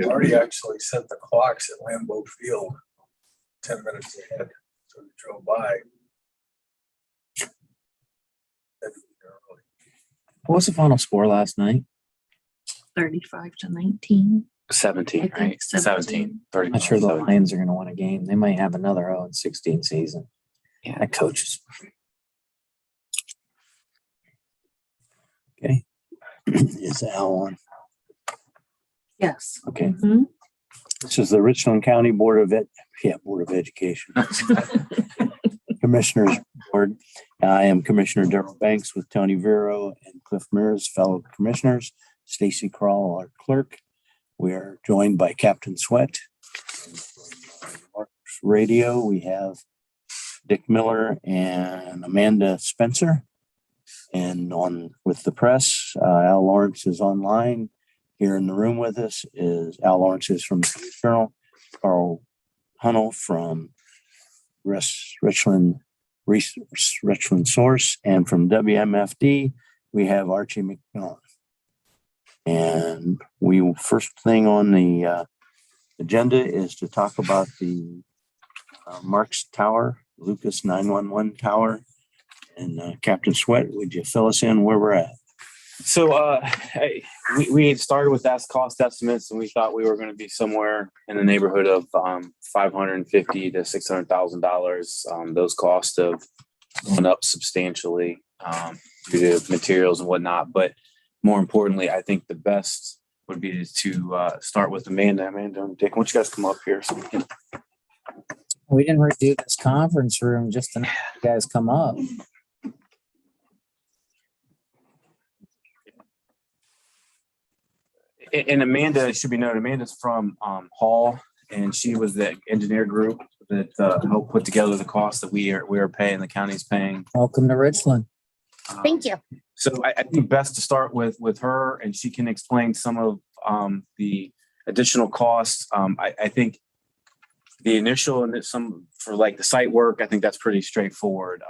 Marty actually set the clocks at Lambeau Field 10 minutes ahead, so we drove by. Had to be there early. What was the final score last night? 35-19. 17, I think right? 17. 30. I'm not sure the Lions are going to win a game. They might have another 0-16 season. Yeah. That coaches. Okay. Is Al on? Yes. Okay. Mhm. This is the Richland County Board of Education. Commissioners Board. I am Commissioner Darrell Banks with Tony Vero and Cliff Mears, fellow commissioners. Stacy Crawl, our clerk. We are joined by Captain Sweat. Radio, we have Dick Miller and Amanda Spencer. And on with the press, Al Lawrence is online. Here in the room with us is Al Lawrence is from the News Journal, Carl Hunnell from Richland Source, and from WMFD, we have Archie McMillan. And we first thing on the agenda is to talk about the Marks Tower, Lucas 911 Tower. And Captain Sweat, would you fill us in where we're at? So we had started with that cost estimates, and we thought we were going to be somewhere in the neighborhood of $550,000 to $600,000. Those costs have gone up substantially due to materials and whatnot. But more importantly, I think the best would be to start with Amanda and Dick. Why don't you guys come up here so we can. We didn't redo this conference room just to have you guys come up. And Amanda, it should be noted, Amanda's from Hall, and she was the engineer group that helped put together the cost that we are paying, the county's paying. Welcome to Richland. Thank you. So I think best to start with her, and she can explain some of the additional costs. I think the initial and some for like the site work, I think that's pretty straightforward.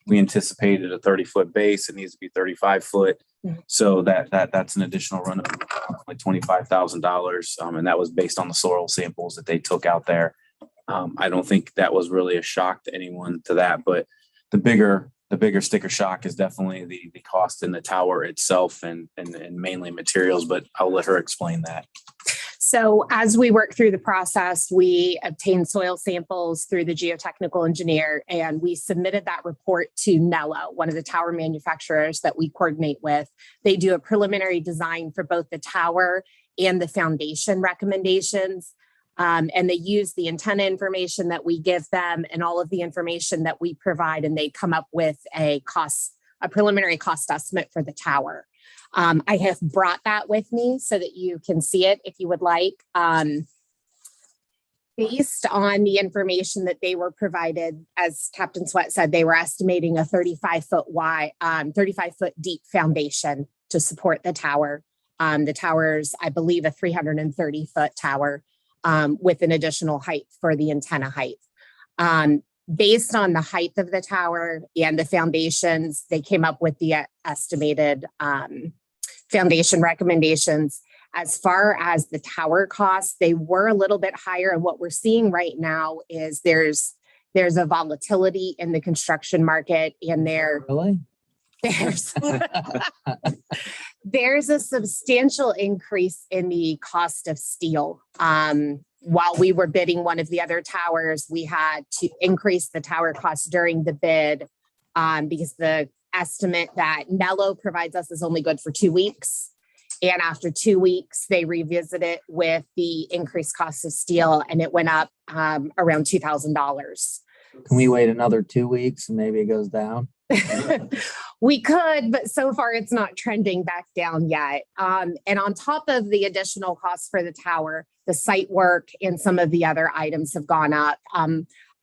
We anticipated a 30-foot base. It needs to be 35-foot. So that's an additional run of like $25,000. And that was based on the soil samples that they took out there. I don't think that was really a shock to anyone to that, but the bigger sticker shock is definitely the cost in the tower itself and mainly materials, but I'll let her explain that. So as we work through the process, we obtained soil samples through the geotechnical engineer, and we submitted that report to Nello, one of the tower manufacturers that we coordinate with. They do a preliminary design for both the tower and the foundation recommendations. And they use the antenna information that we give them and all of the information that we provide, and they come up with a preliminary cost estimate for the tower. I have brought that with me so that you can see it if you would like. Based on the information that they were provided, as Captain Sweat said, they were estimating a 35-foot deep foundation to support the tower. The tower's, I believe, a 330-foot tower with an additional height for the antenna height. Based on the height of the tower and the foundations, they came up with the estimated foundation recommendations. As far as the tower costs, they were a little bit higher. And what we're seeing right now is there's a volatility in the construction market, and Really? there's a substantial increase in the cost of steel. While we were bidding one of the other towers, we had to increase the tower cost during the bid because the estimate that Nello provides us is only good for 2 weeks. And after 2 weeks, they revisit it with the increased cost of steel, and it went up around $2,000. Can we wait another 2 weeks and maybe it goes down? We could, but so far it's not trending back down yet. And on top of the additional costs for the tower, the site work and some of the other items have gone up.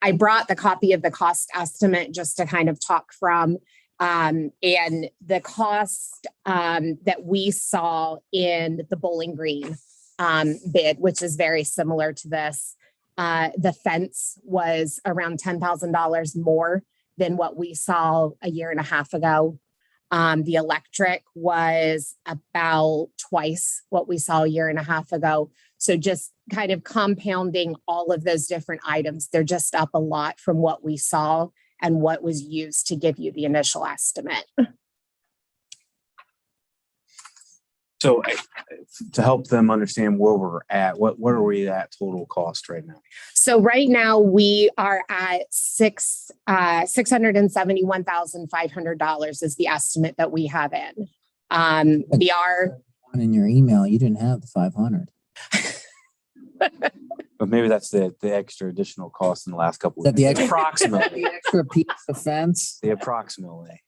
I brought the copy of the cost estimate just to kind of talk from. And the cost that we saw in the Bowling Green bid, which is very similar to this, the fence was around $10,000 more than what we saw a year and a half ago. The electric was about twice what we saw a year and a half ago. So just kind of compounding all of those different items, they're just up a lot from what we saw and what was used to give you the initial estimate. So to help them understand where we're at, what are we at total cost right now? So right now we are at $671,500 is the estimate that we have in. We are, In your email, you didn't have the 500. But maybe that's the extra additional cost in the last couple Is that of the years. extra, Approximately, the extra piece of fence? the approximately.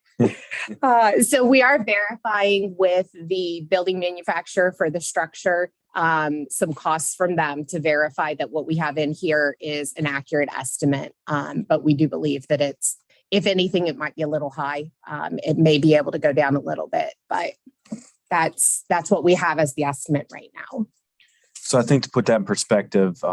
so we are verifying with the building manufacturer for the structure, some costs from them to verify that what we have in here is an accurate estimate. But we do believe that it's, if anything, it might be a little high. It may be able to go down a little bit, but that's what we have as the estimate right now. So I think to put that in perspective,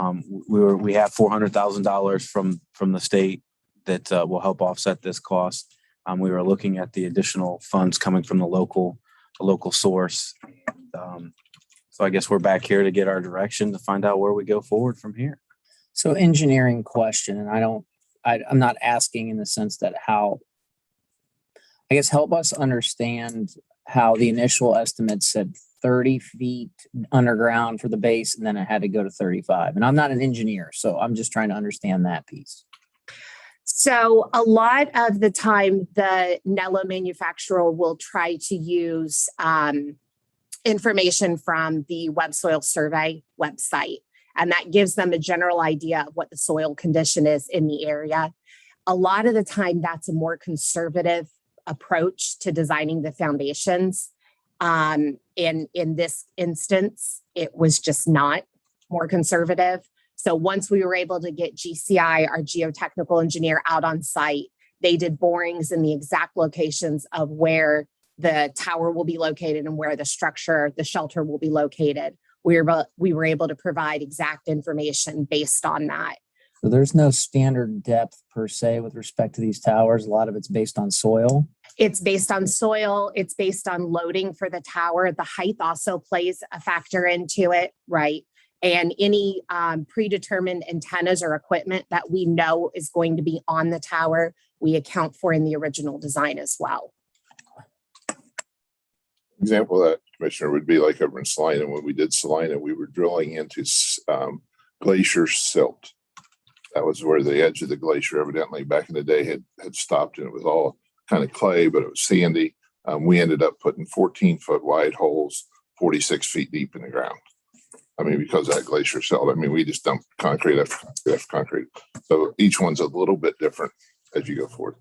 we have $400,000 from the state that will help offset this cost. We were looking at the additional funds coming from the local source. So I guess we're back here to get our direction to find out where we go forward from here. So engineering question, and I'm not asking in the sense that how, I guess help us understand how the initial estimate said 30 feet underground for the base, and then it had to go to 35. And I'm not an engineer, so I'm just trying to understand that piece. So a lot of the time, the Nello manufacturer will try to use information from the Web Soil Survey website, and that gives them a general idea of what the soil condition is in the area. A lot of the time, that's a more conservative approach to designing the foundations. In this instance, it was just not more conservative. So once we were able to get GCI, our geotechnical engineer, out on site, they did borings in the exact locations of where the tower will be located and where the structure, the shelter will be located. We were able to provide exact information based on that. So there's no standard depth per se with respect to these towers. A lot of it's based on soil. It's based on soil. It's based on loading for the tower. The height also plays a factor into it, right? And any predetermined antennas or equipment that we know is going to be on the tower, we account for in the original design as well. Example of that, Commissioner, would be like over in Salina. When we did Salina, we were drilling into glacier silt. That was where the edge of the glacier evidently back in the day had stopped, and it was all kind of clay, but it was sandy. We ended up putting 14-foot wide holes, 46 feet deep in the ground. I mean, because of that glacier silt. I mean, we just dumped concrete after concrete. So each one's a little bit different as you go forward.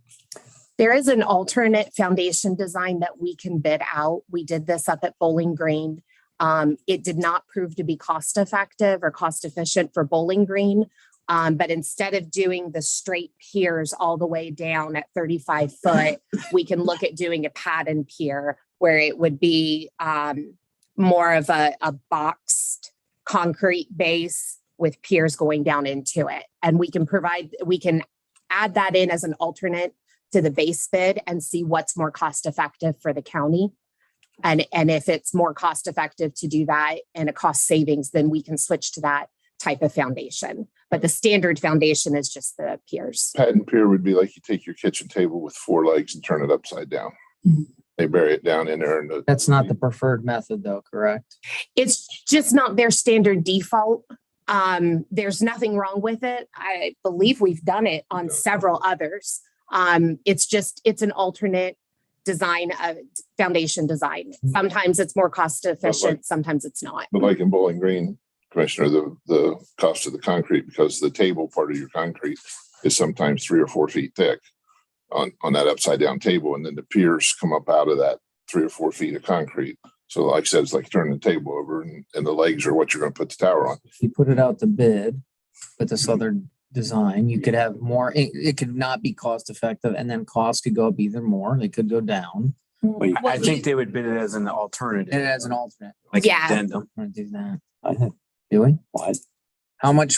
There is an alternate foundation design that we can bid out. We did this up at Bowling Green. It did not prove to be cost effective or cost efficient for Bowling Green. But instead of doing the straight piers all the way down at 35 foot, we can look at doing a pattern pier where it would be more of a boxed concrete base with piers going down into it. And we can add that in as an alternate to the base bid and see what's more cost effective for the county. And if it's more cost effective to do that and a cost savings, then we can switch to that type of foundation. But the standard foundation is just the piers. Patent pier would be like you take your kitchen table with 4 legs and turn it upside down. Mhm. They bury it down in there. And That's not the preferred method though, correct? It's just not their standard default. There's nothing wrong with it. I believe we've done it on several others. It's an alternate design, foundation design. Sometimes it's more cost efficient, sometimes it's not. But like in Bowling Green, Commissioner, the cost of the concrete, because the table part of your concrete is sometimes 3 or 4 feet thick on that upside down table. And then the piers come up out of that 3 or 4 feet of concrete. So like I said, it's like turning the table over and the legs are what you're going to put the tower on. If you put it out to bid with this other design, you could have more, it could not be cost effective, and then costs could go up either more, they could go down. I think they would bid it as an alternative. And as an alternate, Like Yeah. addendum. I'm gonna do that. I think, Do we? why? How much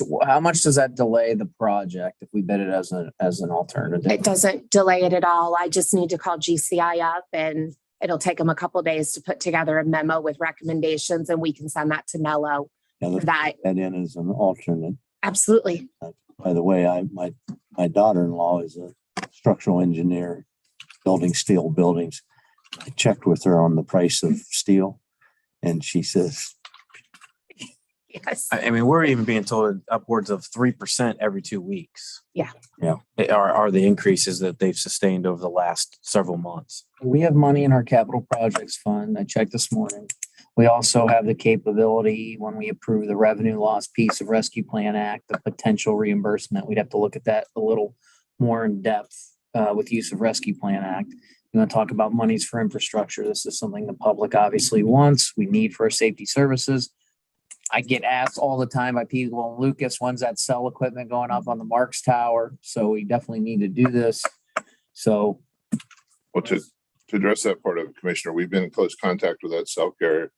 does that delay the project if we bid it as an alternative? It doesn't delay it at all. I just need to call GCI up and it'll take them a couple days to put together a memo with recommendations and we can send that to Nello. Yeah, for let's that. put that in as an alternate. Absolutely. By the way, my daughter-in-law is a structural engineer, building steel buildings. I checked with her on the price of steel, and she says, Yes. I mean, we're even being told upwards of 3% every 2 weeks. Yeah. Yeah. Are the increases that they've sustained over the last several months. We have money in our capital projects fund. I checked this morning. We also have the capability, when we approve the revenue loss piece of Rescue Plan Act, the potential reimbursement. We'd have to look at that a little more in depth with use of Rescue Plan Act. You want to talk about monies for infrastructure. This is something the public obviously wants. We need for our safety services. I get asked all the time by people, Lucas, when's that cell equipment going up on the Marks Tower? So we definitely need to do this. So Well, to address that part of it, Commissioner, we've been in close contact with that cell carrier.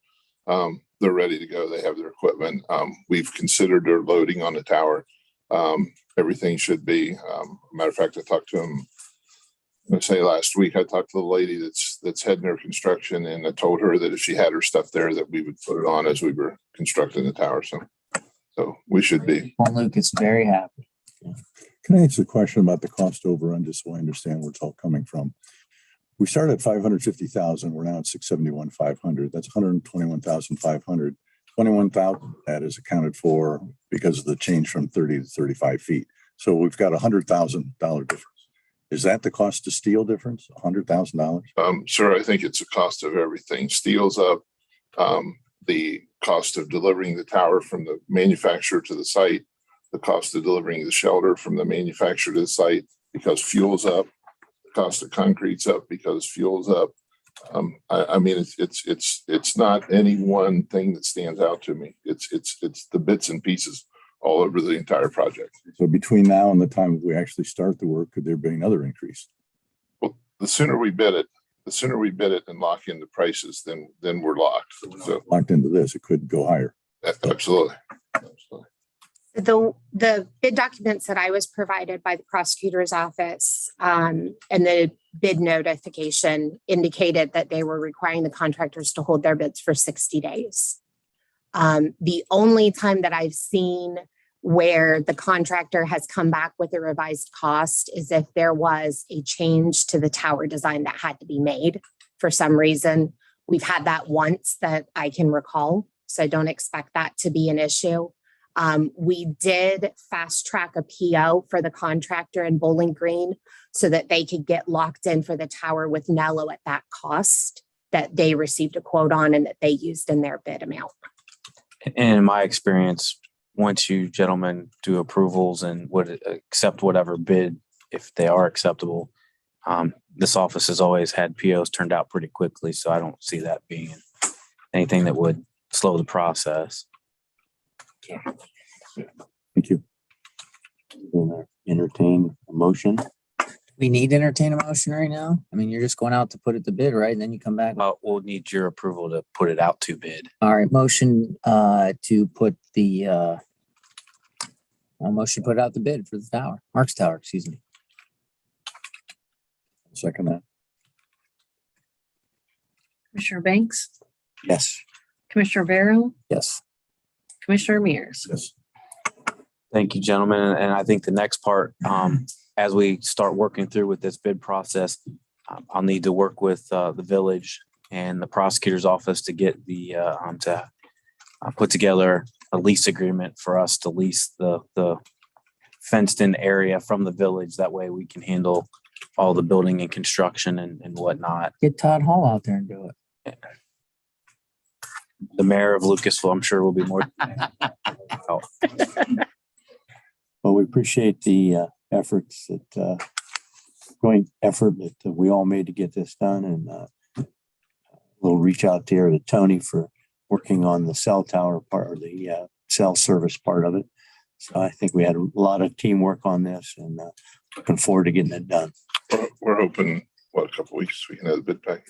They're ready to go. They have their equipment. We've considered their loading on the tower. Everything should be, matter of fact, I talked to him. I'm gonna say last week, I talked to the lady that's heading their construction, and I told her that if she had her stuff there, that we would put it on as we were constructing the tower. So we should be. Juan Luke is very happy. Can I ask a question about the cost overrun, just so I understand where it's all coming from? We started at 550,000. We're now at 671,500. That's 121,500. 21,000 that is accounted for because of the change from 30 to 35 feet. So we've got $100,000 difference. Is that the cost of steel difference? $100,000? Sir, I think it's a cost of everything. Steel's up. The cost of delivering the tower from the manufacturer to the site, the cost of delivering the shelter from the manufacturer to the site because fuel's up, the cost of concrete's up because fuel's up. I mean, it's not any one thing that stands out to me. It's the bits and pieces all over the entire project. So between now and the time we actually start the work, could there be another increase? Well, the sooner we bid it and lock in the prices, then we're locked. So Locked into this, it could go higher. absolutely. The bid documents that I was provided by the prosecutor's office and the bid notification indicated that they were requiring the contractors to hold their bids for 60 days. The only time that I've seen where the contractor has come back with a revised cost is if there was a change to the tower design that had to be made for some reason. We've had that once that I can recall, so I don't expect that to be an issue. We did fast track a PO for the contractor in Bowling Green so that they could get locked in for the tower with Nello at that cost that they received a quote on and that they used in their bid amount. And in my experience, once you gentlemen do approvals and would accept whatever bid, if they are acceptable, this office has always had POs turned out pretty quickly. So I don't see that being anything that would slow the process. Thank you. Entertain a motion. We need to entertain a motion right now. I mean, you're just going out to put it to bid, right? And then you come back. We'll need your approval to put it out to bid. All right, motion to put the motion to put it out the bid for the tower, Marks Tower, excuse me. Second that. Commissioner Banks, Yes. Commissioner Barrow, Yes. Commissioner Mears. Yes. Thank you, gentlemen. And I think the next part, as we start working through with this bid process, I'll need to work with the village and the prosecutor's office to get the put together a lease agreement for us to lease the fenced in area from the village. That way we can handle all the building and construction and whatnot. Get Todd Hall out there and do it. The mayor of Lucasville, I'm sure, will be more. Well, we appreciate the efforts that joint effort that we all made to get this done, and we'll reach out there to Tony for working on the cell tower part or the cell service part of it. So I think we had a lot of teamwork on this, and looking forward to getting it done. We're hoping, a couple weeks we can have the bid pack.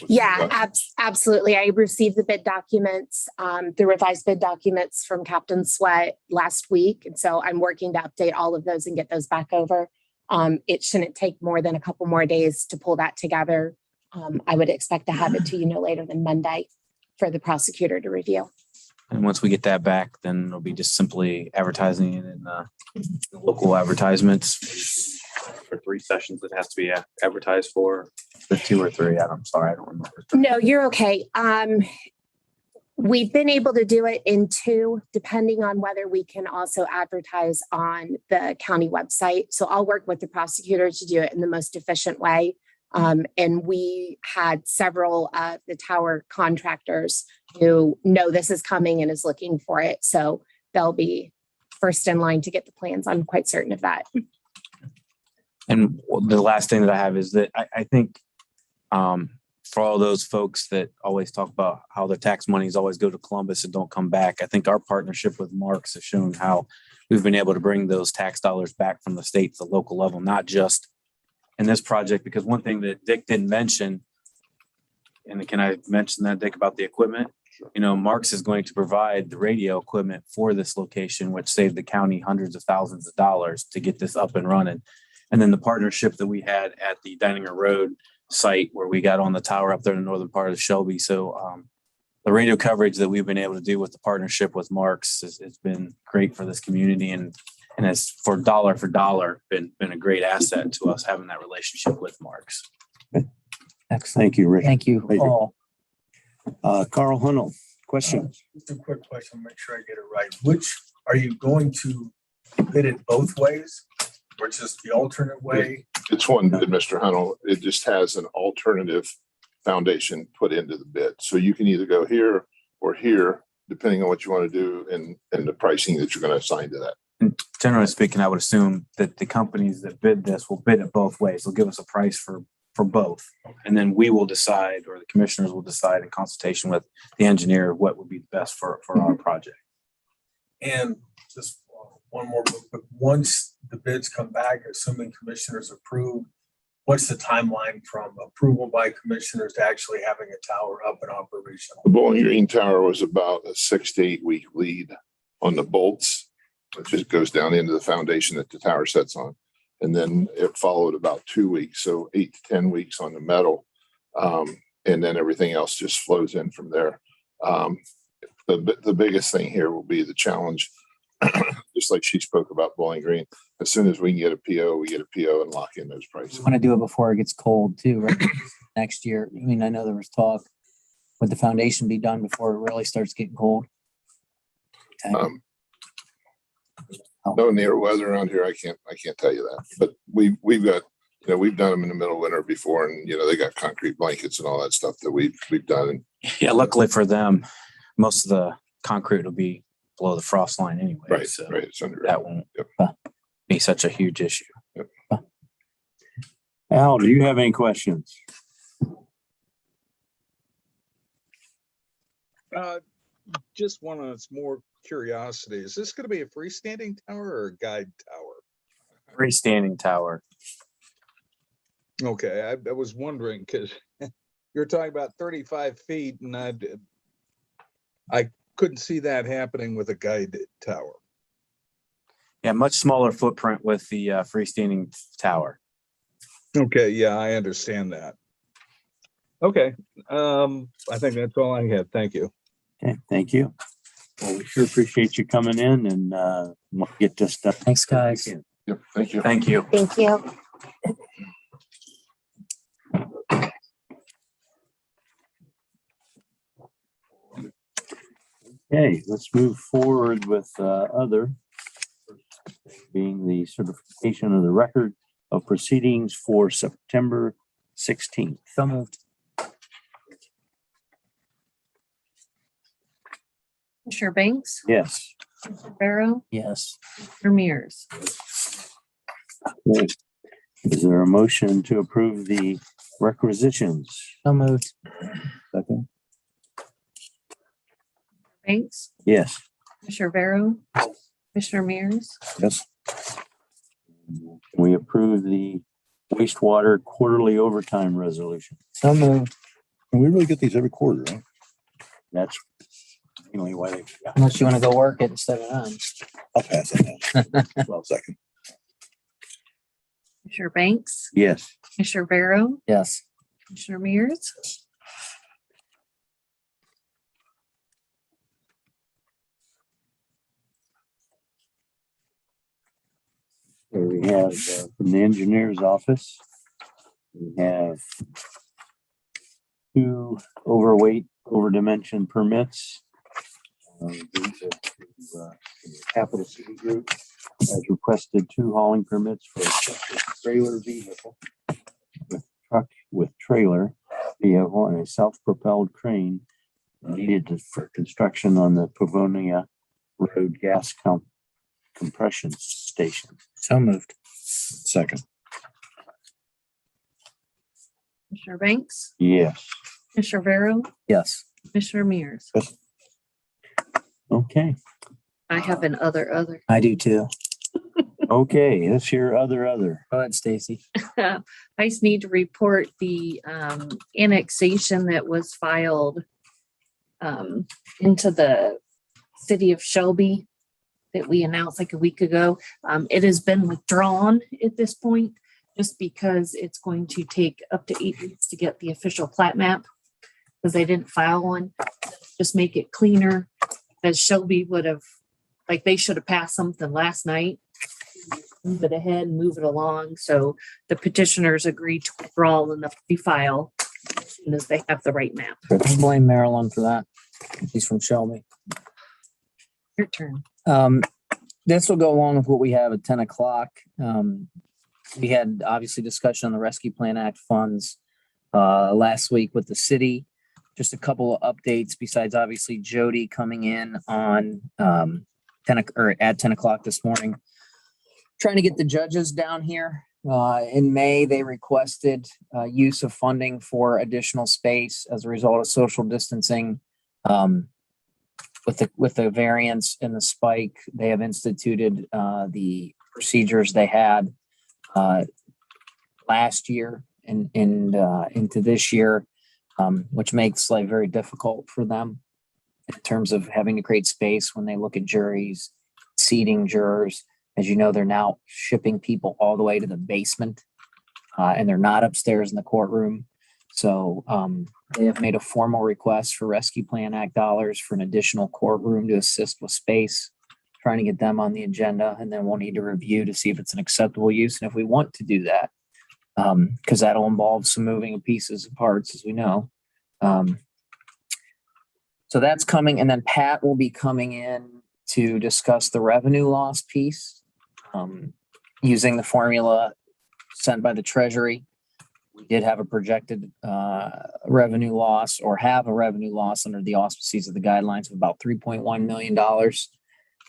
Yeah, absolutely. I received the bid documents, the revised bid documents from Captain Sweat last week. And so I'm working to update all of those and get those back over. It shouldn't take more than a couple more days to pull that together. I would expect to have it to you no later than Monday for the prosecutor to review. And once we get that back, then it'll be just simply advertising it in the local advertisements. For 3 sessions, it has to be advertised for the 2 or 3. I'm sorry, I don't remember. No, you're okay. We've been able to do it in 2, depending on whether we can also advertise on the county website. So I'll work with the prosecutor to do it in the most efficient way. And we had several of the tower contractors who know this is coming and is looking for it. So they'll be first in line to get the plans. I'm quite certain of that. And the last thing that I have is that I think for all those folks that always talk about how their tax monies always go to Columbus and don't come back, I think our partnership with Marks has shown how we've been able to bring those tax dollars back from the state to the local level, not just in this project. Because one thing that Dick didn't mention, and can I mention that, Dick, about the equipment? You know, Marks is going to provide the radio equipment for this location, which saved the county hundreds of thousands of dollars to get this up and running. And then the partnership that we had at the Dininger Road site where we got on the tower up there in the northern part of Shelby. So the radio coverage that we've been able to do with the partnership with Marks has been great for this community, and it's for dollar been a great asset to us having that relationship with Marks. Excellent. Thank you, Rick. Thank you Thank you. all. Carl Hunnell, questions? Just a quick question, make sure I get it right. Which, are you going to bid it both ways or just the alternate way? It's one bid, Mr. Hunnell. It just has an alternative foundation put into the bid. So you can either go here or here, depending on what you want to do and the pricing that you're going to assign to that. And generally speaking, I would assume that the companies that bid this will bid it both ways. They'll give us a price for both. And then we will decide, or the commissioners will decide in consultation with the engineer, what would be best for our project. And just one more, but once the bids come back, assuming commissioners approve, what's the timeline from approval by commissioners to actually having a tower up and operational? The Bowling Green Tower was about a 6 to 8 week lead on the bolts. It just goes down into the foundation that the tower sets on. And then it followed about 2 weeks, so 8 to 10 weeks on the metal. And then everything else just flows in from there. The biggest thing here will be the challenge, just like she spoke about Bowling Green. As soon as we can get a PO, we get a PO and lock in those prices. Want to do it before it gets cold too, right? Next year. I mean, I know there was talk. Would the foundation be done before it really starts getting cold? Okay. No near weather around here. I can't tell you that, but we've got, we've done them in the middle of winter before, and they got concrete blankets and all that stuff that we've done. Yeah, luckily for them, most of the concrete will be below the frost line anyway. Right, So right. It's under. that won't Yep. be such a huge issue. Al, do you have any questions? Just one on its more curiosity. Is this going to be a freestanding tower or a guide tower? Freestanding tower. Okay, I was wondering because you're talking about 35 feet, and I couldn't see that happening with a guide tower. Yeah, much smaller footprint with the freestanding tower. Okay, yeah, I understand that. Okay, I think that's all I have. Thank you. Okay, thank you. Well, we sure appreciate you coming in and want to get this stuff. Thanks, guys. Yep. Thank you. Thank you. Thank you. Okay, let's move forward with other, being the certification of the record of proceedings for September 16th. So moved. Commissioner Banks, Yes. Commissioner Barrow, Yes. Commissioner Mears. Is there a motion to approve the requisitions? So moved. Second. Banks, Yes. Commissioner Barrow, Commissioner Mears. Yes. We approve the wastewater quarterly overtime resolution. So moved. And we really get these every quarter, right? That's mainly why they. Unless you want to go work it instead of them. I'll pass it now. Well, second. Commissioner Banks, Yes. Commissioner Barrow, Yes. Commissioner Mears. We have from the engineer's office, we have two overweight, overdimension permits. These are to, the Capital City Group has requested two hauling permits for a trailer vehicle with truck with trailer vehicle and a self-propelled crane needed for construction on the Pavonia Road gas compression station. So moved. Second. Commissioner Banks, Yes. Commissioner Vero, Yes. Commissioner Mears. Okay. I have an other. I do too. Okay. Let's hear other. Go ahead, Stacy. I just need to report the annexation that was filed into the city of Shelby that we announced like a week ago. It has been withdrawn at this point just because it's going to take up to 8 weeks to get the official plat map because they didn't file one. Just make it cleaner, as Shelby would have, like they should have passed something last night. Move it ahead, move it along. So the petitioners agreed to withdraw and refile as soon as they have the right map. I blame Marilyn for that. She's from Shelby. Your turn. This will go along with what we have at 10 o'clock. We had obviously discussion on the Rescue Plan Act funds last week with the city. Just a couple of updates besides obviously Jody coming in on 10 or at 10 o'clock this morning. Trying to get the judges down here. In May, they requested use of funding for additional space as a result of social distancing. With the variance and the spike, they have instituted the procedures they had last year and into this year, which makes life very difficult for them in terms of having to create space when they look at juries, seating jurors. As you know, they're now shipping people all the way to the basement, and they're not upstairs in the courtroom. So they have made a formal request for Rescue Plan Act dollars for an additional courtroom to assist with space, trying to get them on the agenda, and then we'll need to review to see if it's an acceptable use and if we want to do that, because that'll involve some moving of pieces and parts, as we know. So that's coming, and then Pat will be coming in to discuss the revenue loss piece using the formula sent by the Treasury. We did have a projected revenue loss or have a revenue loss under the auspices of the guidelines of about $3.1 million.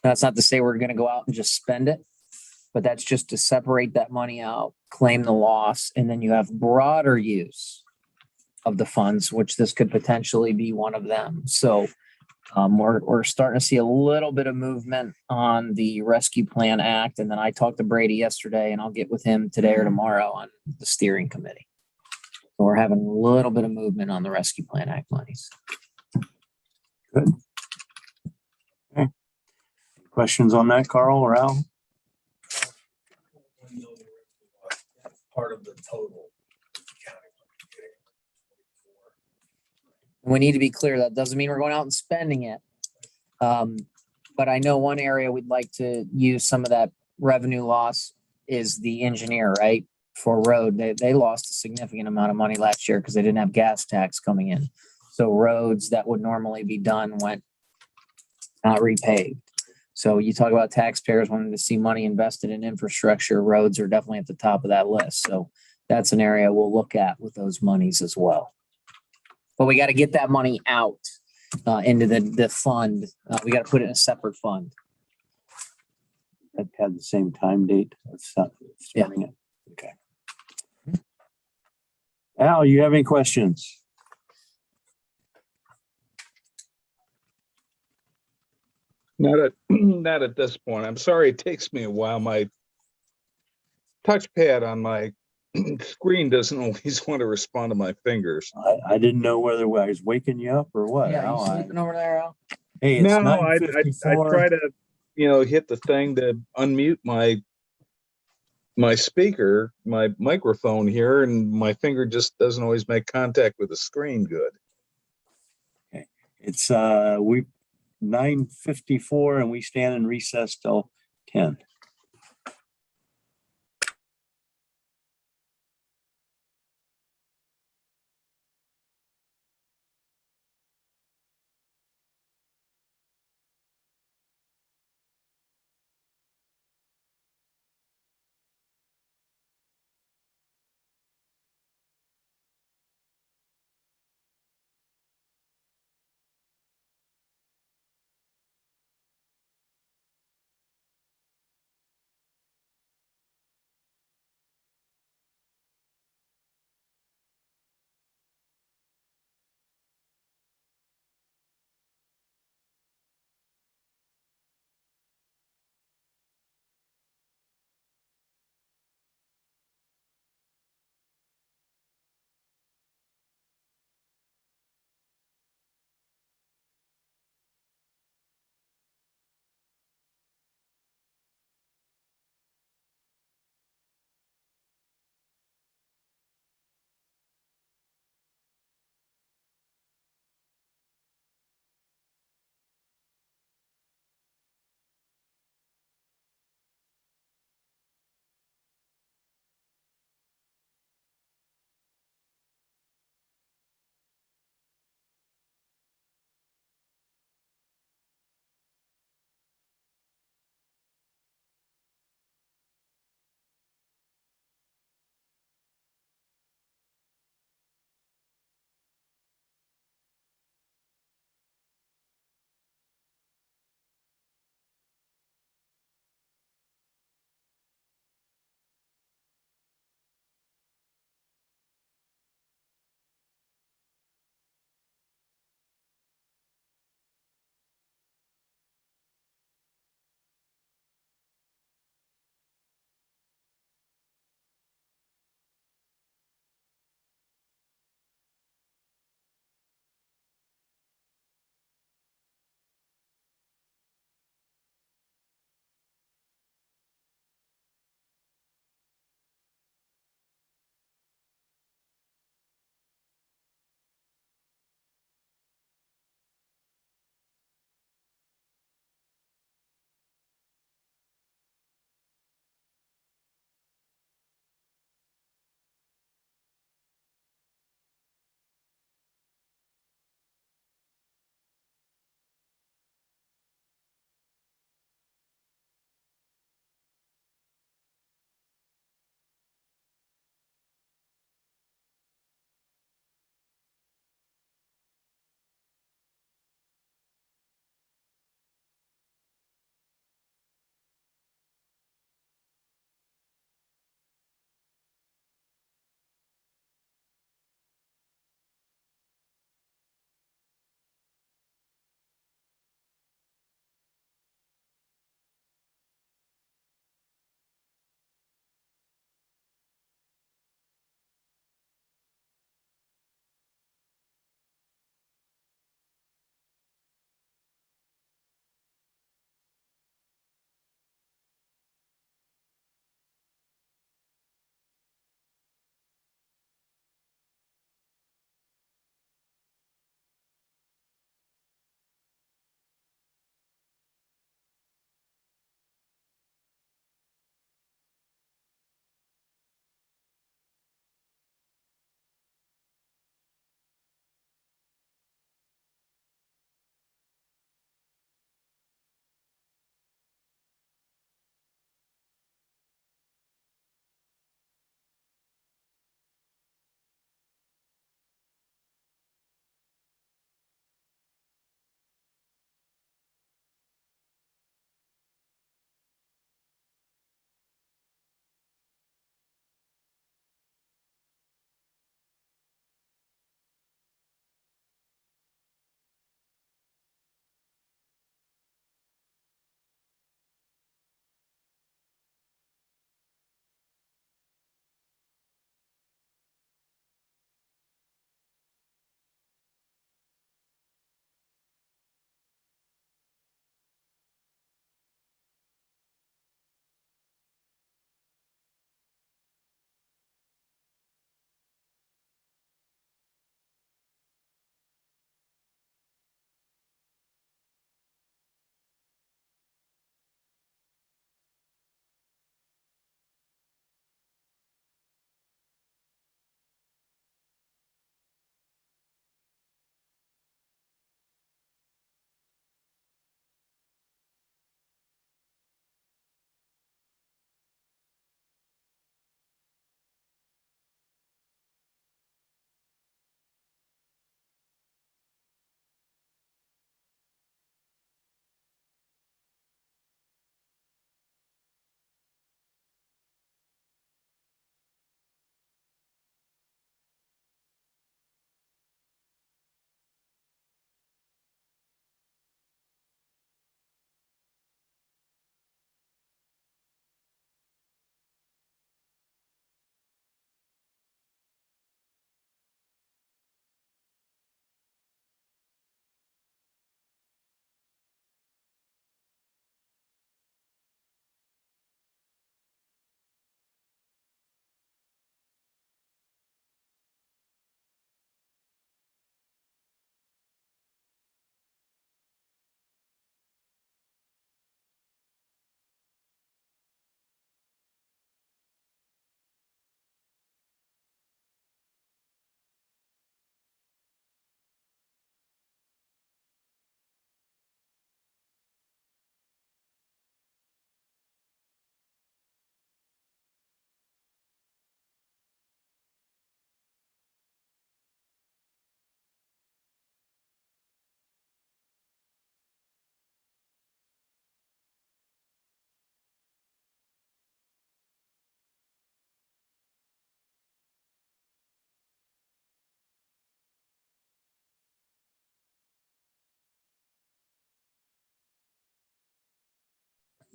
That's not to say we're going to go out and just spend it, but that's just to separate that money out, claim the loss, and then you have broader use of the funds, which this could potentially be one of them. So we're starting to see a little bit of movement on the Rescue Plan Act. And then I talked to Brady yesterday, and I'll get with him today or tomorrow on the steering committee. So we're having a little bit of movement on the Rescue Plan Act monies. Good. Okay. Questions on that, Carl or Al? That's part of the total. We need to be clear. That doesn't mean we're going out and spending it. But I know one area we'd like to use some of that revenue loss is the engineer, right? For road, they lost a significant amount of money last year because they didn't have gas tax coming in. So roads that would normally be done went not repaved. So you talk about taxpayers wanting to see money invested in infrastructure, roads are definitely at the top of that list. So that's an area we'll look at with those monies as well. But we got to get that money out into the fund. We got to put it in a separate fund. That had the same time date of starting it. Okay. Al, you have any questions? Not at this point. I'm sorry it takes me a while. My touchpad on my screen doesn't always want to respond to my fingers. I didn't know whether I was waking you up or what. Yeah, Al. you sleeping over there, Al? Hey, it's No, I 9:54. try to, hit the thing to unmute my speaker, my microphone here, and my finger just doesn't always make contact with the screen good. It's 9:54 and we stand in recess till 10.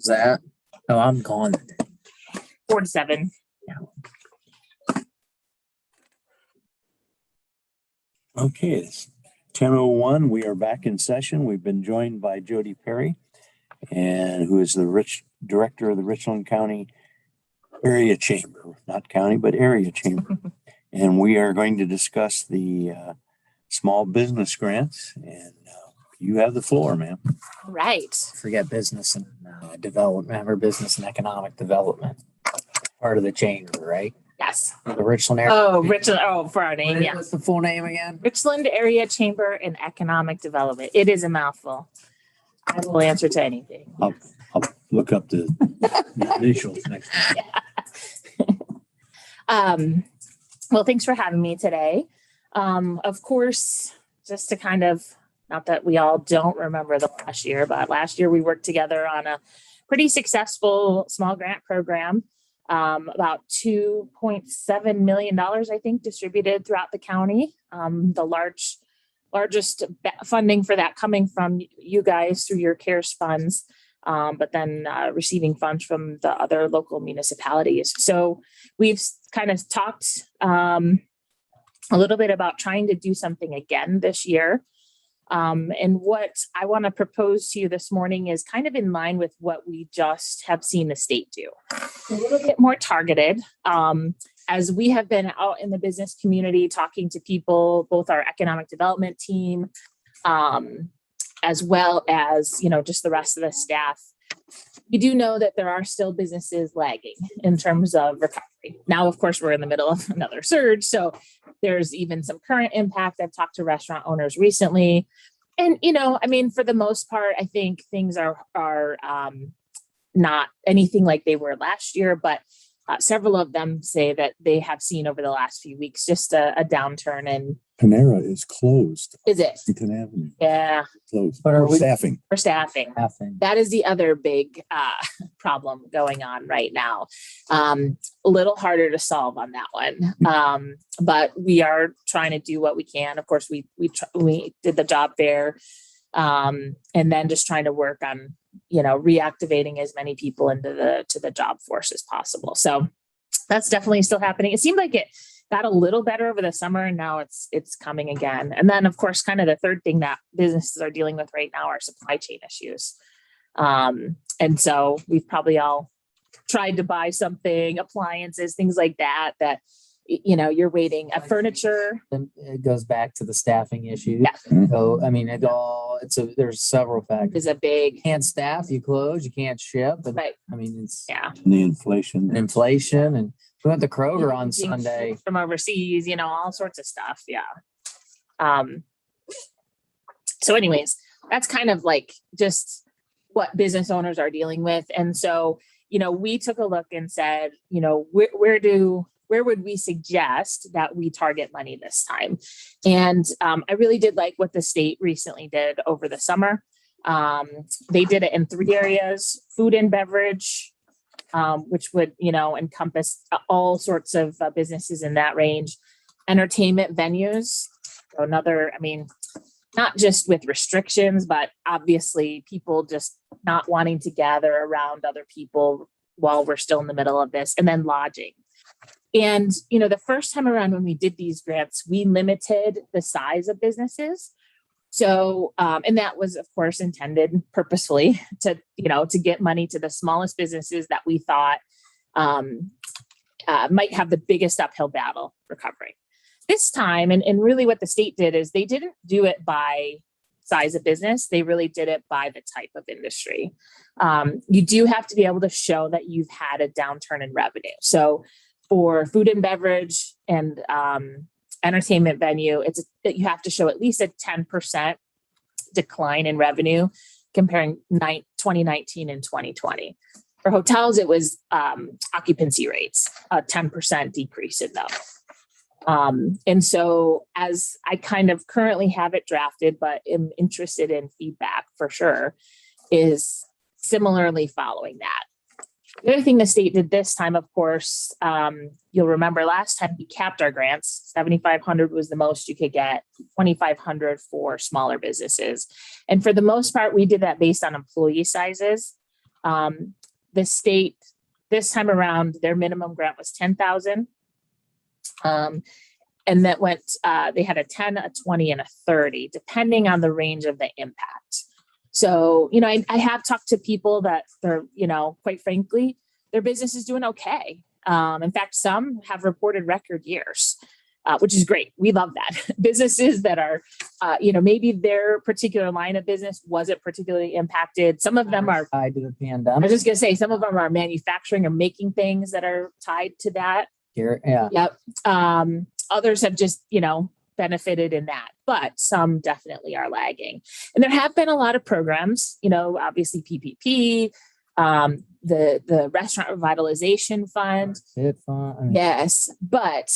Is that? Oh, I'm gone. 4 to 7. Okay, it's 10:01. We are back in session. We've been joined by Jody Perry, and who is the director of the Richland County Area Chamber, not county, but area chamber. And we are going to discuss the small business grants. And you have the floor, ma'am. Right. Forget business and development, or business and economic development. Part of the chamber, right? Yes. The Richland area. Oh, Richland. Oh, for our name. Yeah. What's the full name again? Richland Area Chamber and Economic Development. It is a mouthful. I will answer to anything. I'll look up the initials next time. Well, thanks for having me today. Of course, just to kind of, not that we all don't remember the last year, but last year we worked together on a pretty successful small grant program. About $2.7 million, I think, distributed throughout the county. The largest funding for that coming from you guys through your CARES funds, but then receiving funds from the other local municipalities. So we've kind of talked a little bit about trying to do something again this year. And what I want to propose to you this morning is kind of in line with what we just have seen the state do. A little bit more targeted. As we have been out in the business community talking to people, both our economic development team, as well as, just the rest of the staff, we do know that there are still businesses lagging in terms of recovery. Now, of course, we're in the middle of another surge, so there's even some current impact. I've talked to restaurant owners recently, and for the most part, I think things are not anything like they were last year, but several of them say that they have seen over the last few weeks just a downturn in. Panera is closed. Is it? Washington Avenue. Yeah. Closed. But are we- Staffing. For staffing. That is the other big problem going on right now. A little harder to solve on that one. But we are trying to do what we can. Of course, we did the job fair, and then just trying to work on, reactivating as many people into the job force as possible. So that's definitely still happening. It seemed like it got a little better over the summer, and now it's coming again. And then, of course, kind of the third thing that businesses are dealing with right now are supply chain issues. And so we've probably all tried to buy something, appliances, things like that, you're waiting. Furniture. And it goes back to the staffing issue. Yeah. So, there's several factors. Is a big, You can't staff, you close, you can't ship. But right. It's Yeah. And the inflation. inflation, and we went to Kroger on Sunday. From overseas, all sorts of stuff. Yeah. So anyways, that's kind of like just what business owners are dealing with. And so, we took a look and said, where would we suggest that we target money this time? And I really did like what the state recently did over the summer. They did it in 3 areas: food and beverage, which would, encompass all sorts of businesses in that range; entertainment venues, not just with restrictions, but obviously people just not wanting to gather around other people while we're still in the middle of this; and then lodging. And, the first time around when we did these grants, we limited the size of businesses. So, and that was, of course, intended purposefully to get money to the smallest businesses that we thought might have the biggest uphill battle recovering. This time, and really what the state did is they didn't do it by size of business. They really did it by the type of industry. You do have to be able to show that you've had a downturn in revenue. So for food and beverage and entertainment venue, you have to show at least a 10% decline in revenue comparing 2019 and 2020. For hotels, it was occupancy rates, a 10% decrease in those. And so as I kind of currently have it drafted, but am interested in feedback for sure, is similarly following that. The other thing the state did this time, of course, you'll remember last time we capped our grants. 7,500 was the most you could get, 2,500 for smaller businesses. And for the most part, we did that based on employee sizes. The state, this time around, their minimum grant was 10,000. And that went, they had a 10, a 20, and a 30, depending on the range of the impact. So, you know, I have talked to people that they're, you know, quite frankly, their business is doing okay. In fact, some have reported record years, which is great. We love that. Businesses that are, you know, maybe their particular line of business wasn't particularly impacted. Some of them are, Tied to the I pandemic. was just gonna say, some of them are manufacturing or making things that are tied to that. Yeah. Yep. Others have just, you know, benefited in that, but some definitely are lagging. And there have been a lot of programs, you know, obviously PPP, the Restaurant Revitalization Fund. It fun. I mean, Yes, but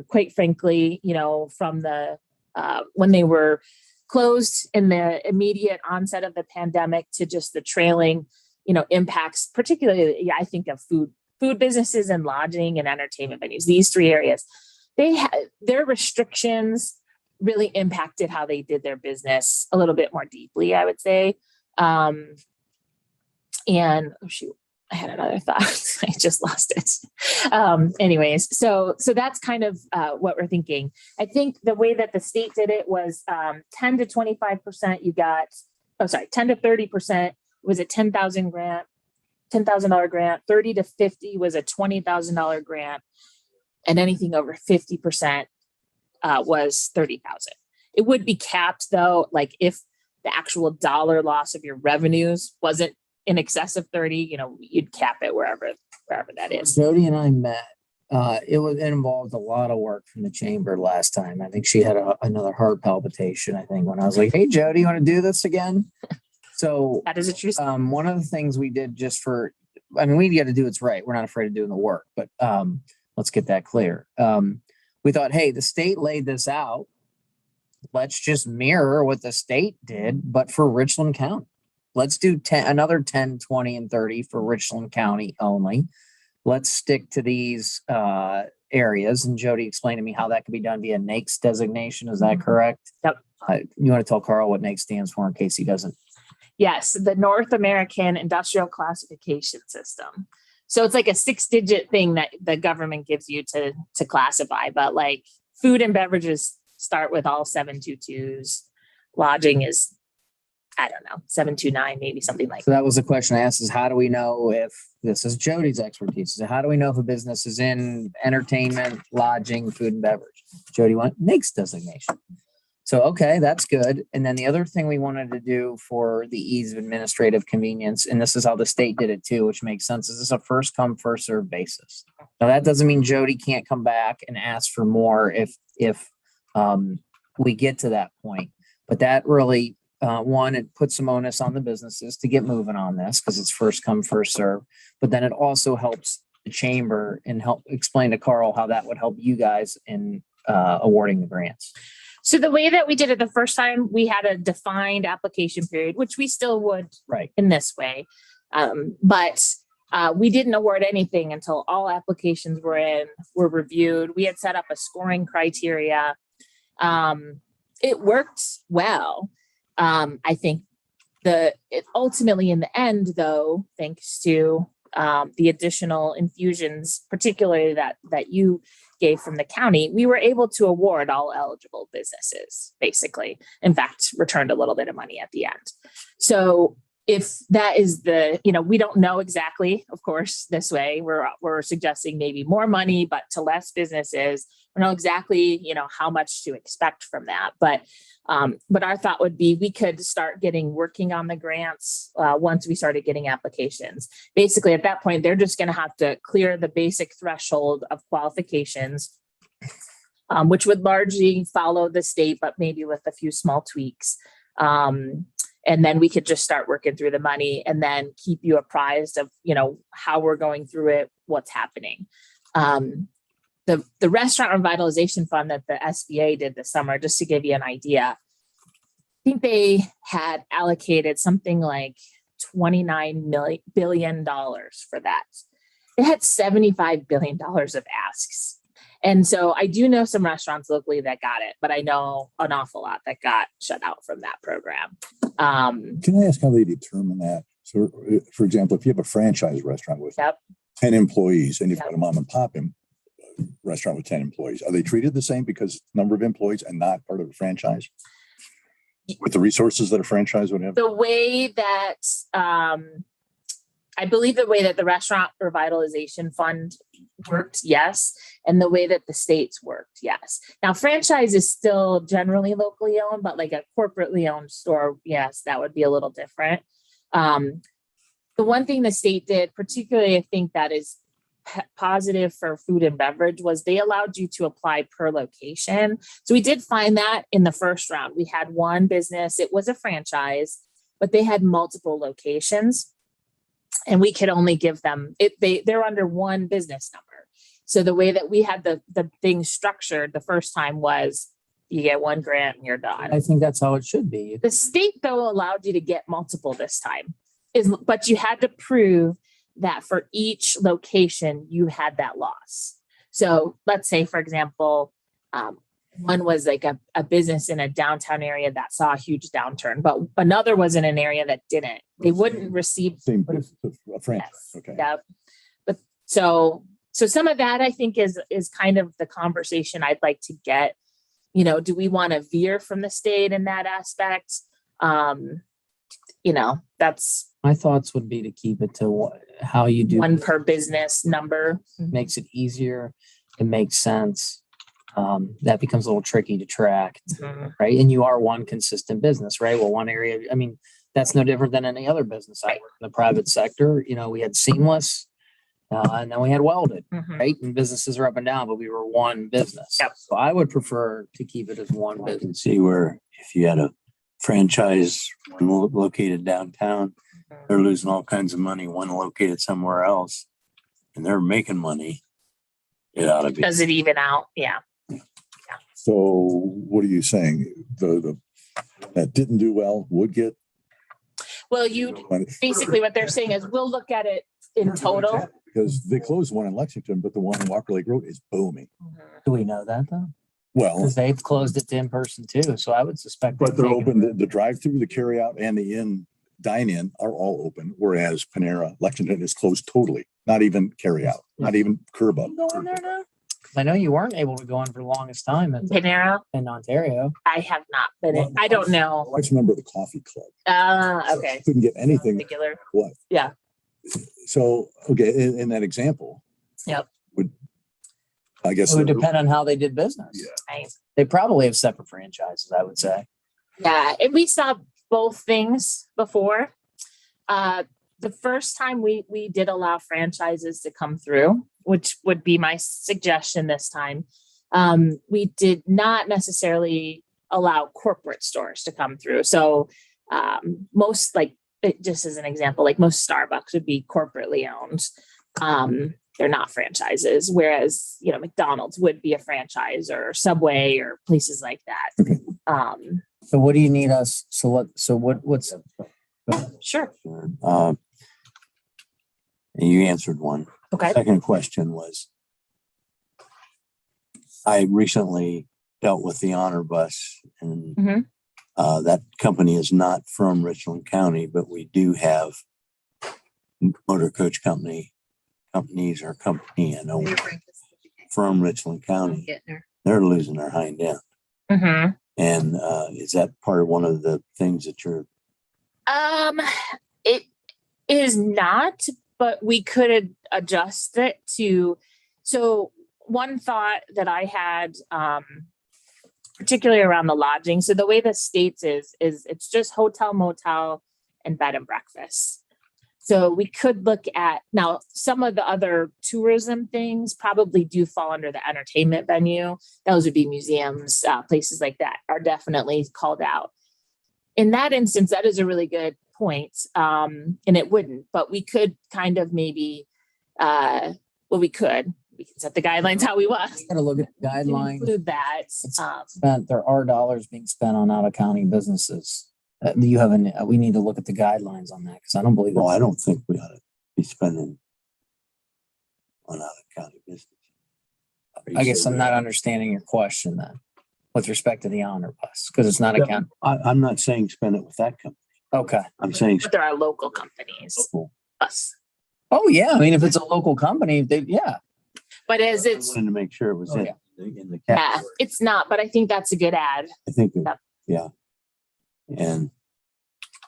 quite frankly, you know, from the when they were closed in the immediate onset of the pandemic to just the trailing, you know, impacts, particularly, I think of food businesses and lodging and entertainment venues. These three areas, their restrictions really impacted how they did their business a little bit more deeply, I would say. And oh shoot, I had another thought. I just lost it. Anyways, so that's kind of what we're thinking. I think the way that the state did it was 10 to 25%. You got, 10 to 30% was a $10,000 grant, $10,000 grant. 30 to 50 was a $20,000 grant, and anything over 50% was 30,000. It would be capped though, like if the actual dollar loss of your revenues wasn't in excess of 30, you know, you'd cap it wherever that is. Jody and I met. It involved a lot of work from the chamber last time. I think she had another heart palpitation, I think, when I was like, hey, Jody, you want to do this again? So That is a true. one of the things we did we got to do what's right. We're not afraid of doing the work, but let's get that clear. We thought, hey, the state laid this out. Let's just mirror what the state did, but for Richland County. Let's do another 10, 20, and 30 for Richland County only. Let's stick to these areas. And Jody explained to me how that could be done via NAICS designation. Is that correct? Yep. You want to tell Carl what NAICS stands for in case he doesn't? Yes, the North American Industrial Classification System. So it's like a 6-digit thing that the government gives you to classify, but like food and beverages start with all 722s. Lodging is, I don't know, 729, maybe something like So that. that was the question I asked, is how do we know if this is Jody's expertise? So how do we know if a business is in entertainment, lodging, food and beverage? Jody went NAICS designation. So, okay, that's good. And then the other thing we wanted to do for the ease of administrative convenience, and this is how the state did it too, which makes sense, is this a first come, first served basis. Now that doesn't mean Jody can't come back and ask for more if we get to that point. But that really, it puts some onus on the businesses to get moving on this because it's first come, first serve. But then it also helps the chamber and help explain to Carl how that would help you guys in awarding the grants. So the way that we did it the first time, we had a defined application period, which we still would Right. in this way. But we didn't award anything until all applications were reviewed. We had set up a scoring criteria. It worked well. I think ultimately in the end, though, thanks to the additional infusions, particularly that you gave from the county, we were able to award all eligible businesses, basically. In fact, returned a little bit of money at the end. So if that is we don't know exactly, of course, this way, we're suggesting maybe more money, but to less businesses. We don't know exactly, how much to expect from that. But our thought would be we could start working on the grants once we started getting applications. Basically, at that point, they're just going to have to clear the basic threshold of qualifications, which would largely follow the state, but maybe with a few small tweaks. And then we could just start working through the money and then keep you apprised of, how we're going through it, what's happening. The Restaurant Revitalization Fund that the SBA did this summer, just to give you an idea, I think they had allocated something like $29 billion for that. They had $75 billion of asks. And so I do know some restaurants locally that got it, but I know an awful lot that got shut out from that program. Can I ask how they determine that? So for example, if you have a franchise restaurant with Yep. 10 employees and you've Yep. got a mom and pop restaurant with 10 employees, are they treated the same because number of employees and not part of a franchise? With the resources that a franchise would have? The way that, I believe the way that the restaurant revitalization fund worked, yes. And the way that the states worked, yes. Now franchise is still generally locally owned, but like a corporately owned store, yes, that would be a little different. The one thing the state did, particularly I think that is positive for food and beverage, was they allowed you to apply per location. So we did find that in the first round. We had one business, it was a franchise, but they had multiple locations. And we could only give them they're under one business number. So the way that we had the thing structured the first time was you get one grant and you're done. I think that's how it should be. The state though allowed you to get multiple this time, but you had to prove that for each location you had that loss. So let's say, for example, one was like a business in a downtown area that saw a huge downturn, but another was in an area that didn't. They wouldn't receive. Same, a franchise, Yes, okay. yeah. But so some of that I think is kind of the conversation I'd like to get. You know, do we want to veer from the state in that aspect? You know, that's My thoughts would be to keep it to how you do. one per business number. Makes it easier. It makes sense. That becomes a little tricky to track, Mhm. right? And you are one consistent business, right? Well, one area, I mean, that's no different than any other business. I Right. work in the private sector, you know, we had Seamless, and then we had Welded, Mhm. right? And businesses are up and down, but we were one business. Yep. So I would prefer to keep it as one I business. can see where if you had a franchise one located downtown, they're losing all kinds of money, one located somewhere else, and they're making money. It ought to be. Does it even out? Yeah. So what are you saying? The that didn't do well would get Well, you money? basically what they're saying is we'll look at it in total. Because they closed one in Lexington, but the one in Walker Lake Road is booming. Do we know that though? Well, Because they've closed it to in person too. So I would suspect. but they're they've taken- open, the drive-through, the carry-out and the dine-in are all open, whereas Panera Lexington is closed totally, not even carry-out, not even curb up. Go in there now? I know you weren't able to go in for the longest time Panera, in Ontario. I have not been in. I don't My know. wife's a member of the coffee club. So Okay. Couldn't get anything. Particular. What? Yeah. So, okay, in that example. Yep. Would, I guess. It would depend on how they did business. Yeah. Right. They probably have separate franchises, I would say. Yeah, and we saw both things before. The first time we did allow franchises to come through, which would be my suggestion this time. We did not necessarily allow corporate stores to come through. So most, like, just as an example, like most Starbucks would be corporately owned. They're not franchises, whereas, you know, McDonald's would be a franchise, or Subway, or places like that. So what do you need us? What's? Sure. And you answered one. Okay. Second question was, I recently dealt with the Honor Bus, and Mhm. That company is not from Richland County, but we do have motor coach companies or company, I know, from Richland County. They're losing their hind end. Mm-hmm. And is that part of one of the things that you're, It is not, but we could adjust it to. So one thought that I had, particularly around the lodging. So the way the states is it's just hotel, motel, and bed and breakfast. So we could look at, now some of the other tourism things probably do fall under the entertainment venue. Those would be museums, places like that are definitely called out. In that instance, that is a really good point. And it wouldn't, but we could kind of maybe, we can set the guidelines how we want. Got to look at the guidelines. Include that. Spent, there are dollars being spent on out of county businesses. We need to look at the guidelines on that because I don't believe. well, I don't think we ought to be spending on out of county business. I guess I'm not understanding your question then, with respect to the Honor Bus, because it's not a county. I'm not saying spend it with that company. Okay. I'm saying But there are local companies, us. Oh, yeah. I mean, if it's a local company, yeah. But as it's, wanted to make sure it was Oh, in, yeah. in the yeah, category. it's not, but I think that's a good ad. I think, Yep. yeah. And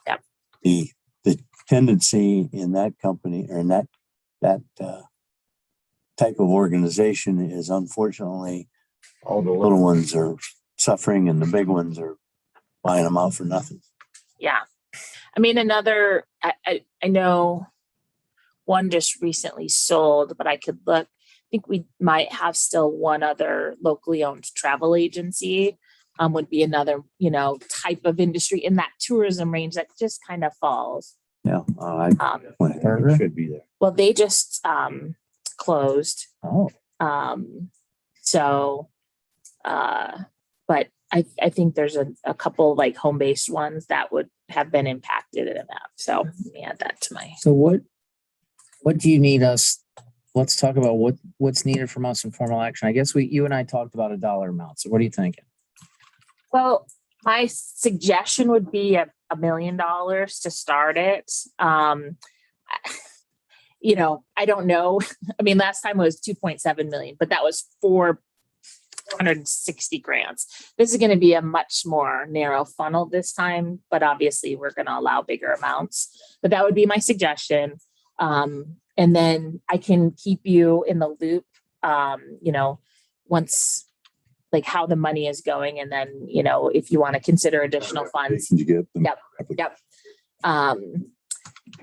Yep. the tendency in that company or in that type of organization is unfortunately all the little ones are suffering and the big ones are buying them out for nothing. Yeah. I mean, I know one just recently sold, but I could look. I think we might have still one other locally owned travel agency. Would be another, type of industry in that tourism range that just kind of falls. Yeah. Burger? It should be there. Well, they just closed. Oh, So, but I think there's a couple like home-based ones that would have been impacted in that. So let me add that to my. so what do you need us? Let's talk about what's needed from us in formal action. I guess you and I talked about a dollar amount. So what are you thinking? Well, my suggestion would be $1 million to start it. I don't know. I mean, last time it was 2.7 million, but that was 460 grants. This is going to be a much more narrow funnel this time, but obviously we're going to allow bigger amounts. But that would be my suggestion. And then I can keep you in the loop, once like how the money is going. And then, if you want to consider additional funds. Did you get them? Yep.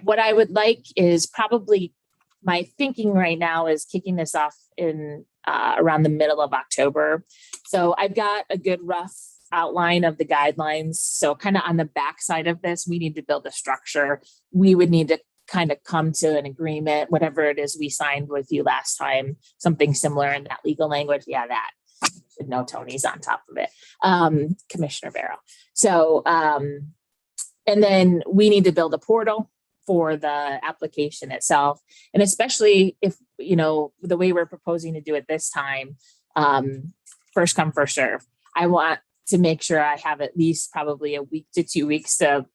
What I would like is probably my thinking right now is kicking this off in around the middle of October. So I've got a good rough outline of the guidelines. So kind of on the backside of this, we need to build a structure. We would need to kind of come to an agreement, whatever it is we signed with you last time, something similar in that legal language. Yeah, that. Should know Tony's on top of it. Commissioner Barrow. So, and then we need to build a portal for the application itself. And especially if, the way we're proposing to do it this time, first come, first serve. I want to make sure I have at least probably a week to 2 weeks to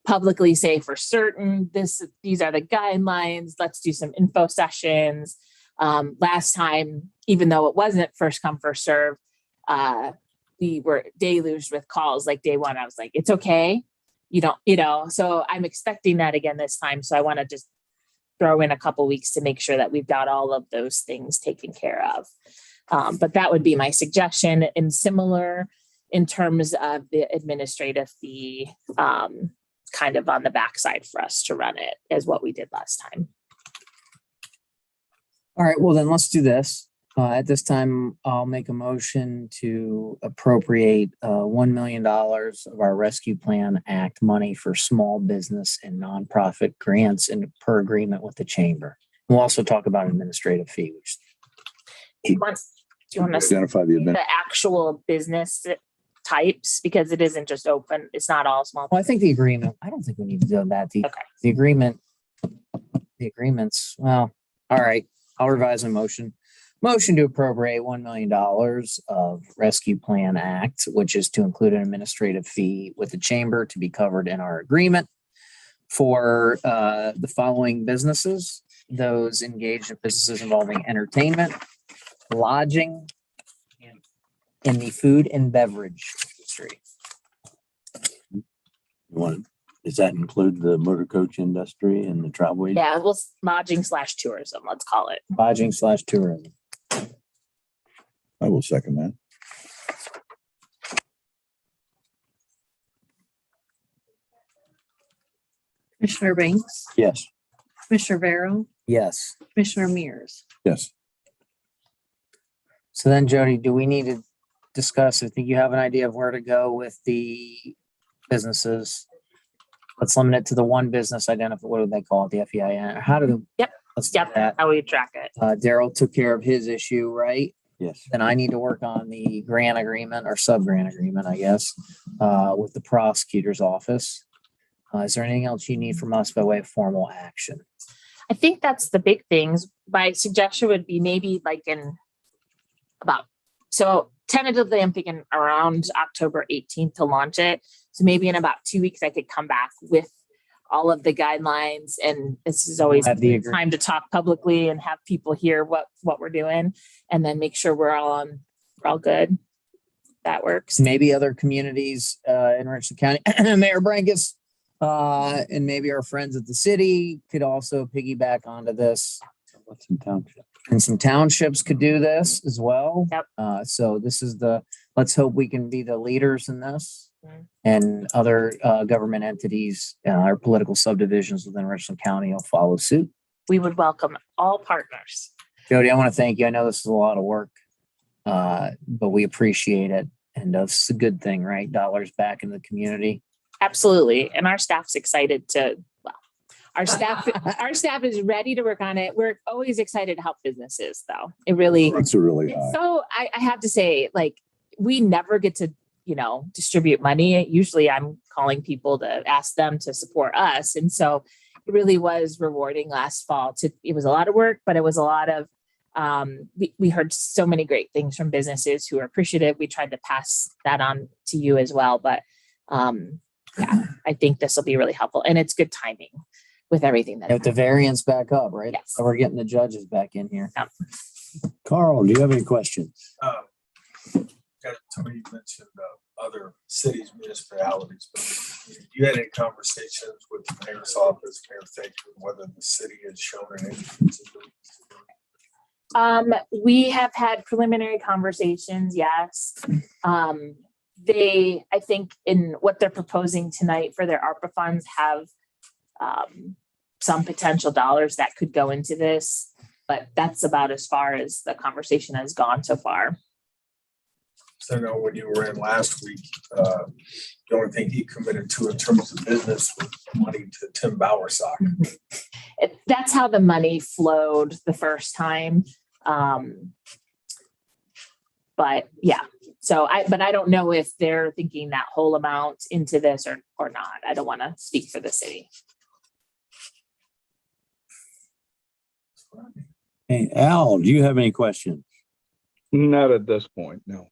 publicly say for certain, these are the guidelines. Let's do some info sessions. Last time, even though it wasn't first come, first serve, we were deluged with calls like day one. I was like, it's okay. So I'm expecting that again this time. So I want to just throw in a couple weeks to make sure that we've got all of those things taken care of. But that would be my suggestion, and similar in terms of the administrative fee, kind of on the backside for us to run it as what we did last time. All right, well then let's do this. At this time, I'll make a motion to appropriate $1 million of our Rescue Plan Act money for small business and nonprofit grants and per agreement with the chamber. We'll also talk about administrative fee. Do you want to see Identify the the actual business types, because it isn't just open, it's not all small. Well, I think the agreement, I don't think we need to do that. The agreements, well, all right, I'll revise my motion. Motion to appropriate $1 million of Rescue Plan Act, which is to include an administrative fee with the chamber to be covered in our agreement for the following businesses: those engaged in businesses involving entertainment, lodging, and in the food and beverage industry. Does that include the motor coach industry and the travel agency? Yeah, well, lodging/tourism, let's call it. Lodging/tourism. I will second that. Commissioner Banks, Yes. Commissioner Barrow, Yes. Commissioner Mears. Yes. So then, Jody, do we need to discuss? I think you have an idea of where to go with the businesses. Let's limit it to the one business identified. What do they call it? The FEIN? How do? Yep. Let's do Yep, that. how we track it. Daryl took care of his issue, right? Yes. Then I need to work on the grant agreement or sub-grant agreement, I guess, with the prosecutor's office. Is there anything else you need from us by way of formal action? I think that's the big things. My suggestion would be maybe like so tentatively I'm thinking around October 18th to launch it. So maybe in about 2 weeks, I could come back with all of the guidelines. And this is always Have the a good agree- time to talk publicly and have people hear what we're doing and then make sure we're all good. That works. maybe other communities in Richland County, Mayor Brankus, and maybe our friends at the city could also piggyback onto this. What's in township? And some townships could do this as well. Yep. So this is let's hope we can be the leaders in this. Mhm. And other government entities or political subdivisions within Richland County will follow suit. We would welcome all partners. Jody, I want to thank you. I know this is a lot of work, but we appreciate it. And it's a good thing, right? Dollars back in the community. Absolutely. And our staff's excited our staff is ready to work on it. We're always excited to help businesses though. It really, Rates are really high. so I have to say, like, we never get to, distribute money. Usually I'm calling people to ask them to support us. And so it really was rewarding last fall it was a lot of work, but it was a lot of, we heard so many great things from businesses who are appreciative. We tried to pass that on to you as well, but, yeah, I think this will be really helpful and it's good timing with everything that. With the variance back up, right? Yes. So we're getting the judges back in here. Carl, do you have any questions? Tony mentioned other cities, municipalities, but you had any conversations with the mayor's office, Mayor Faker, whether the city has shown an interest? We have had preliminary conversations, yes. I think in what they're proposing tonight for their ARPA funds have some potential dollars that could go into this, but that's about as far as the conversation has gone so far. So I know when you were in last week, the only thing he committed to in terms of business was money to Tim Bowersock. That's how the money flowed the first time. But yeah, but I don't know if they're thinking that whole amount into this or not. I don't want to speak for the city. Hey, Al, do you have any questions? Not at this point, no.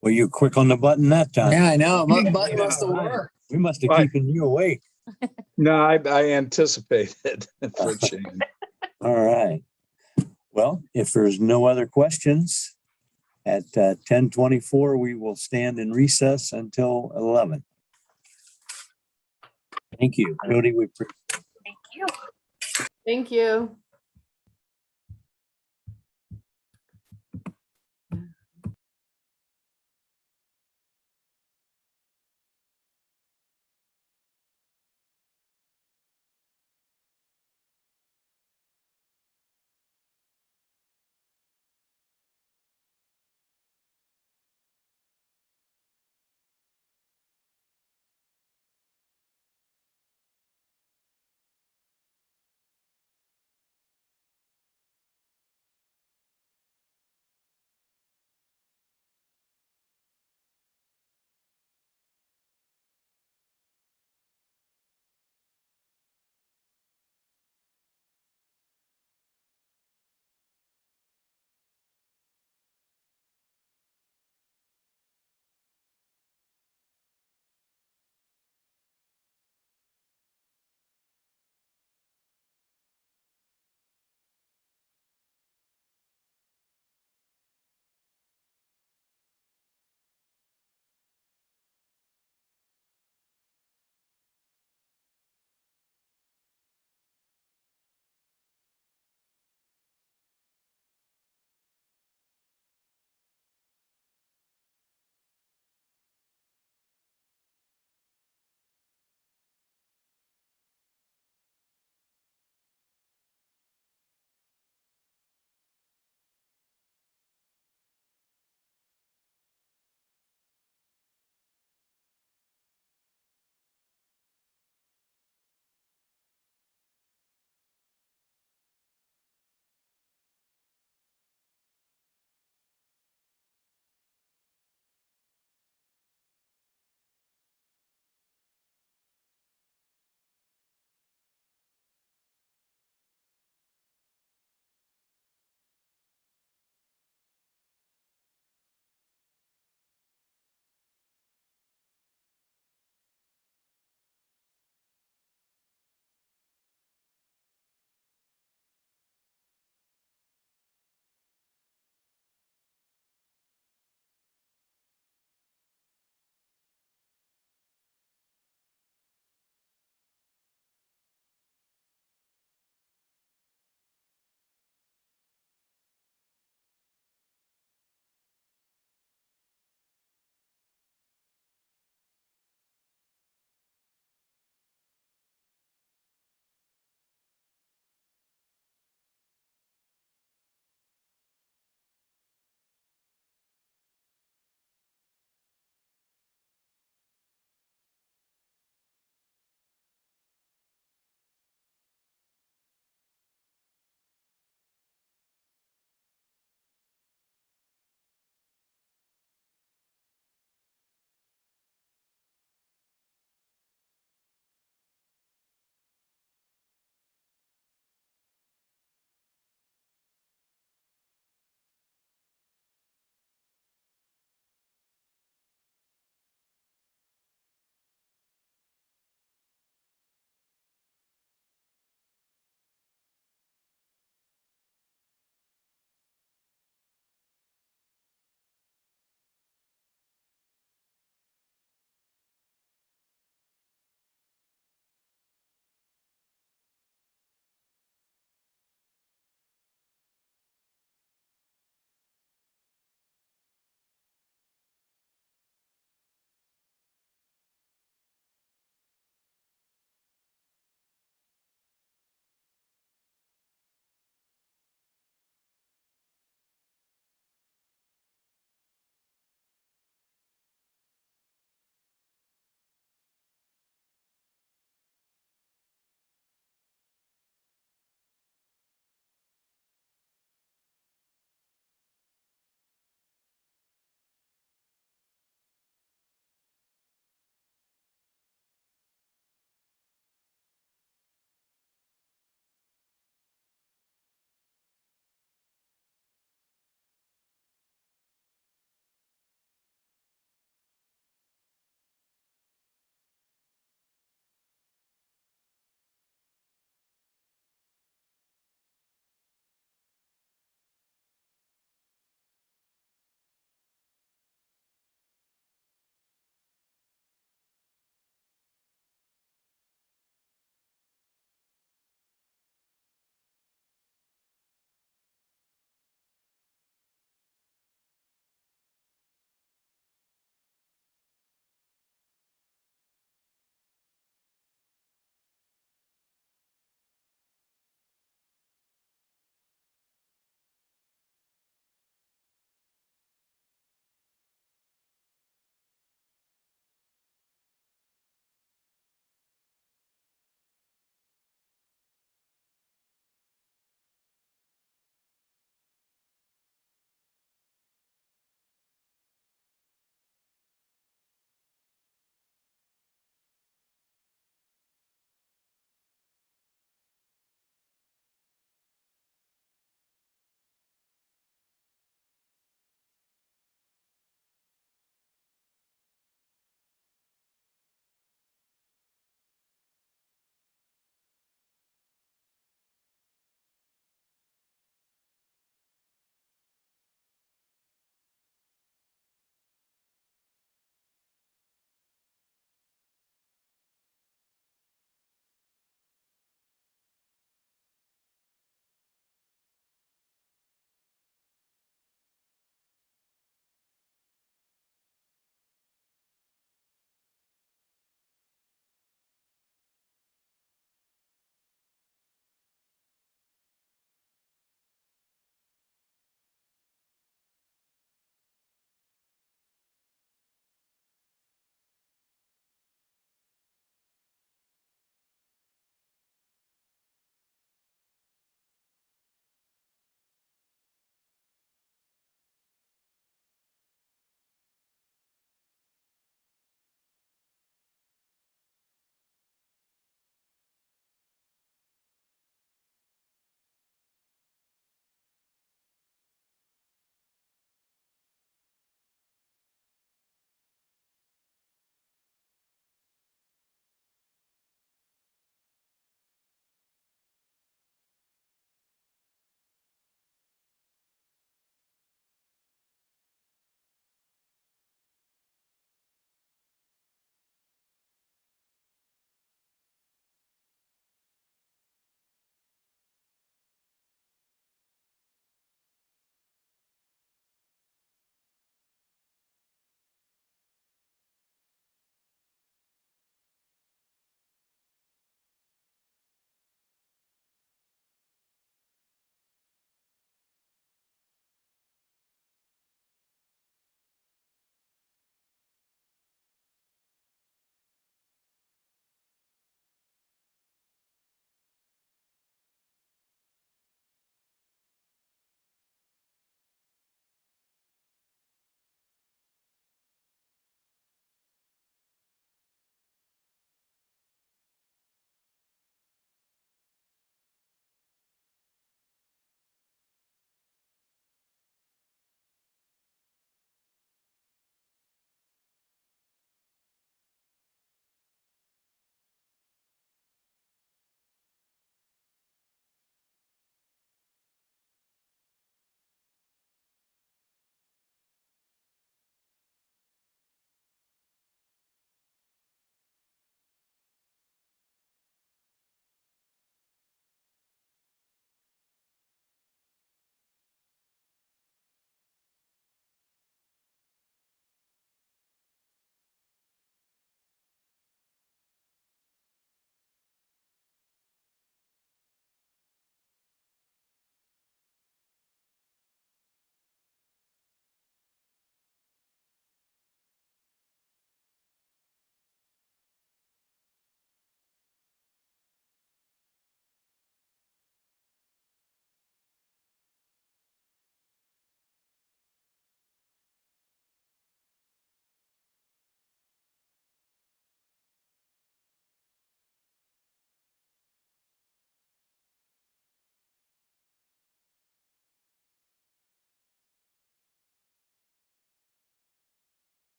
Well, you're quick on the button that time. Yeah, I know. My button must have worked. We must have Right. keeping you awake. No, I anticipated for a change. All right. Well, if there's no other questions, at 10:24, we will stand in recess until 11. Thank you. Jody, we Thank you. Thank you.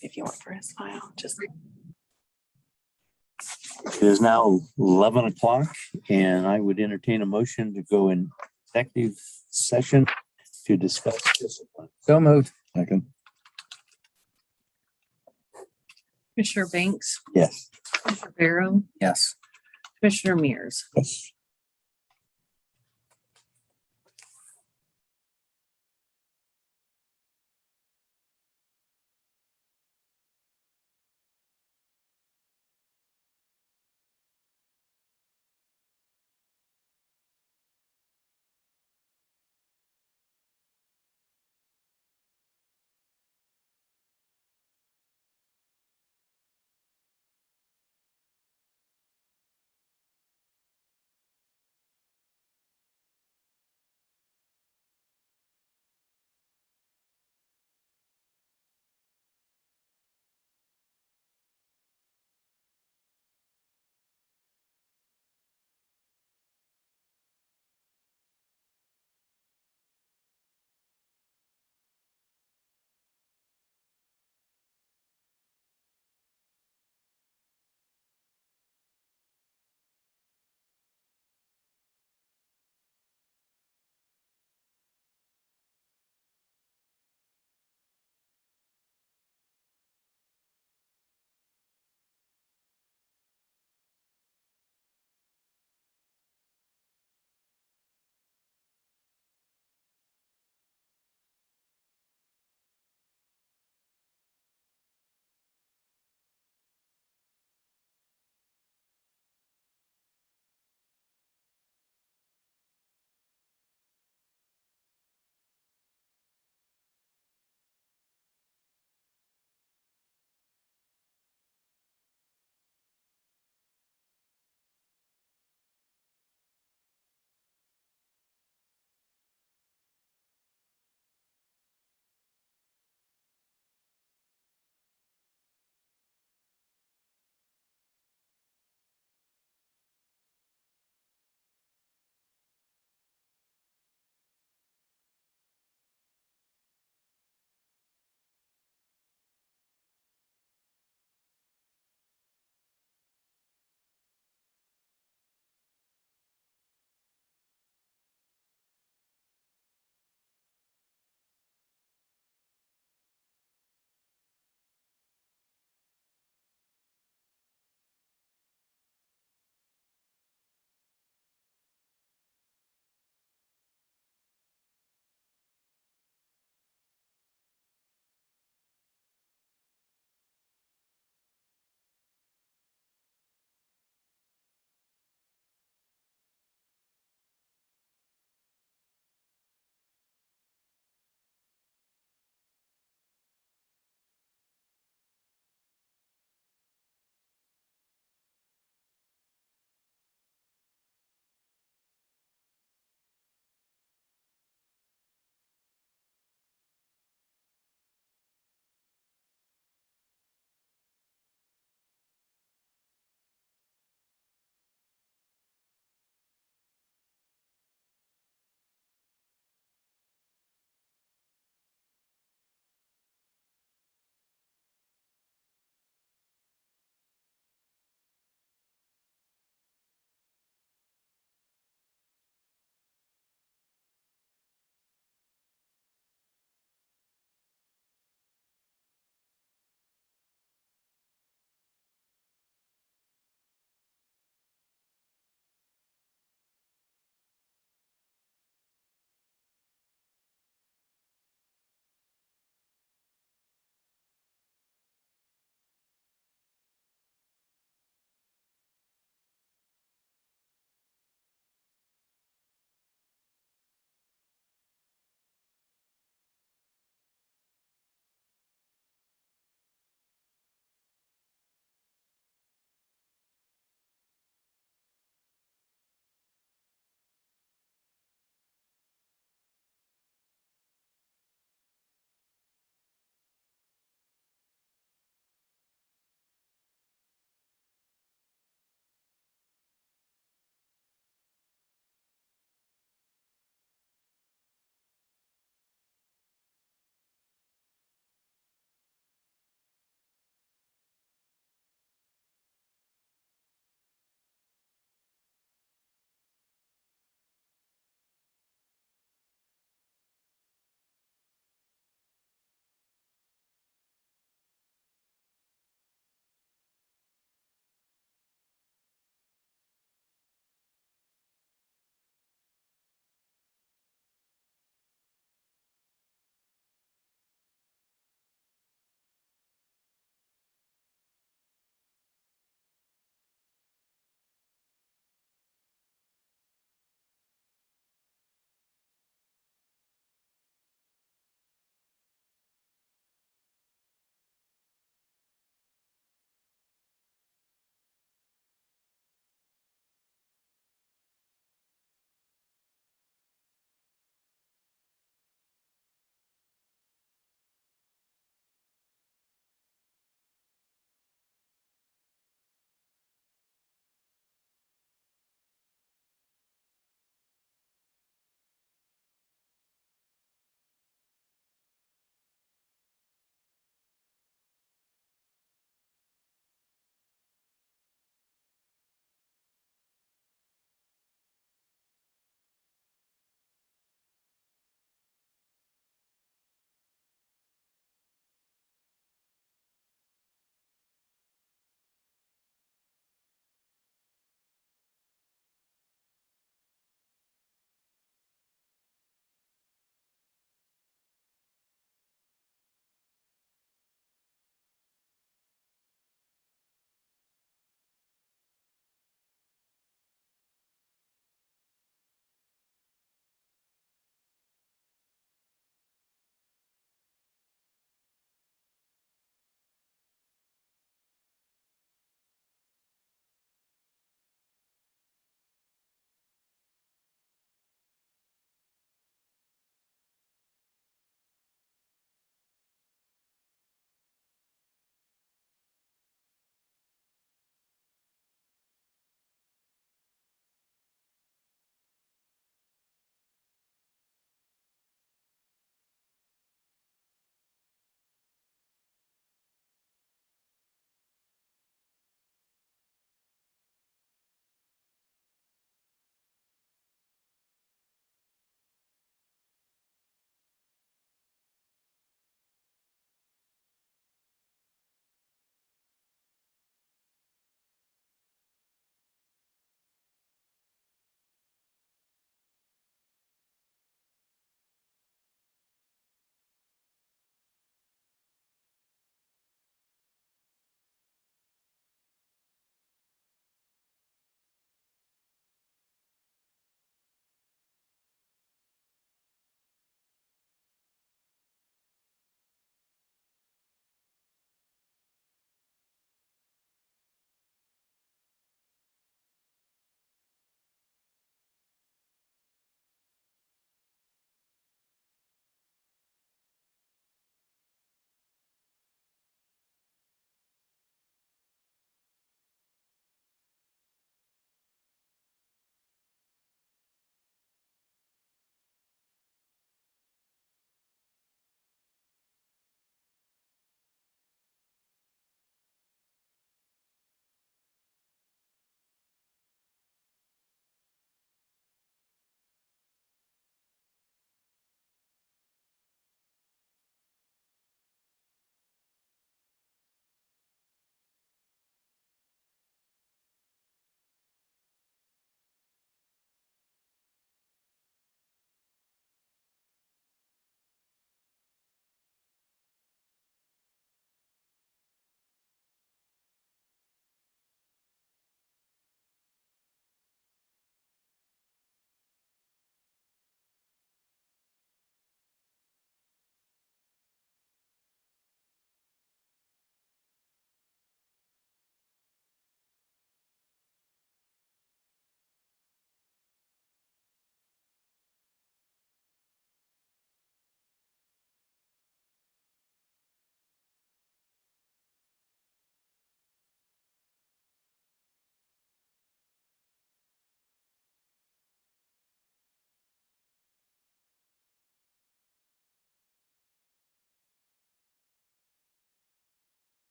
If you want for his file, just. It is now 11 o'clock and I would entertain a motion to go in executive session to discuss discipline. So moved. Second. Commissioner Banks, Yes. Commissioner Barrow, Yes. Commissioner Mears. Yes.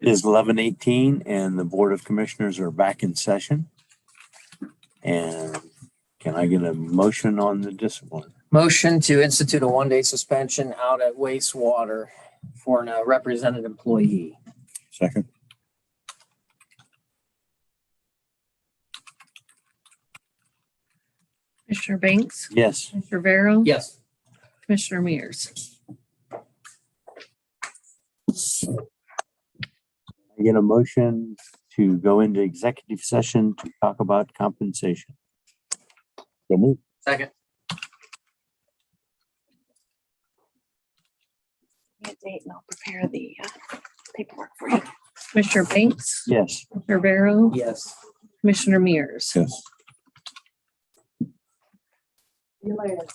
It is 11:18 and the Board of Commissioners are back in session. And can I get a motion on the discipline? Motion to institute a 1-day suspension out at wastewater for a represented employee. Second, Commissioner Banks, Yes. Commissioner Vero. Yes. Commissioner Mears. I get a motion to go into executive session to talk about compensation. so move. Second. Date and I'll prepare the paperwork for you. Commissioner Banks, Yes. Commissioner Vero, Yes. Commissioner Mears. Yes. See you later.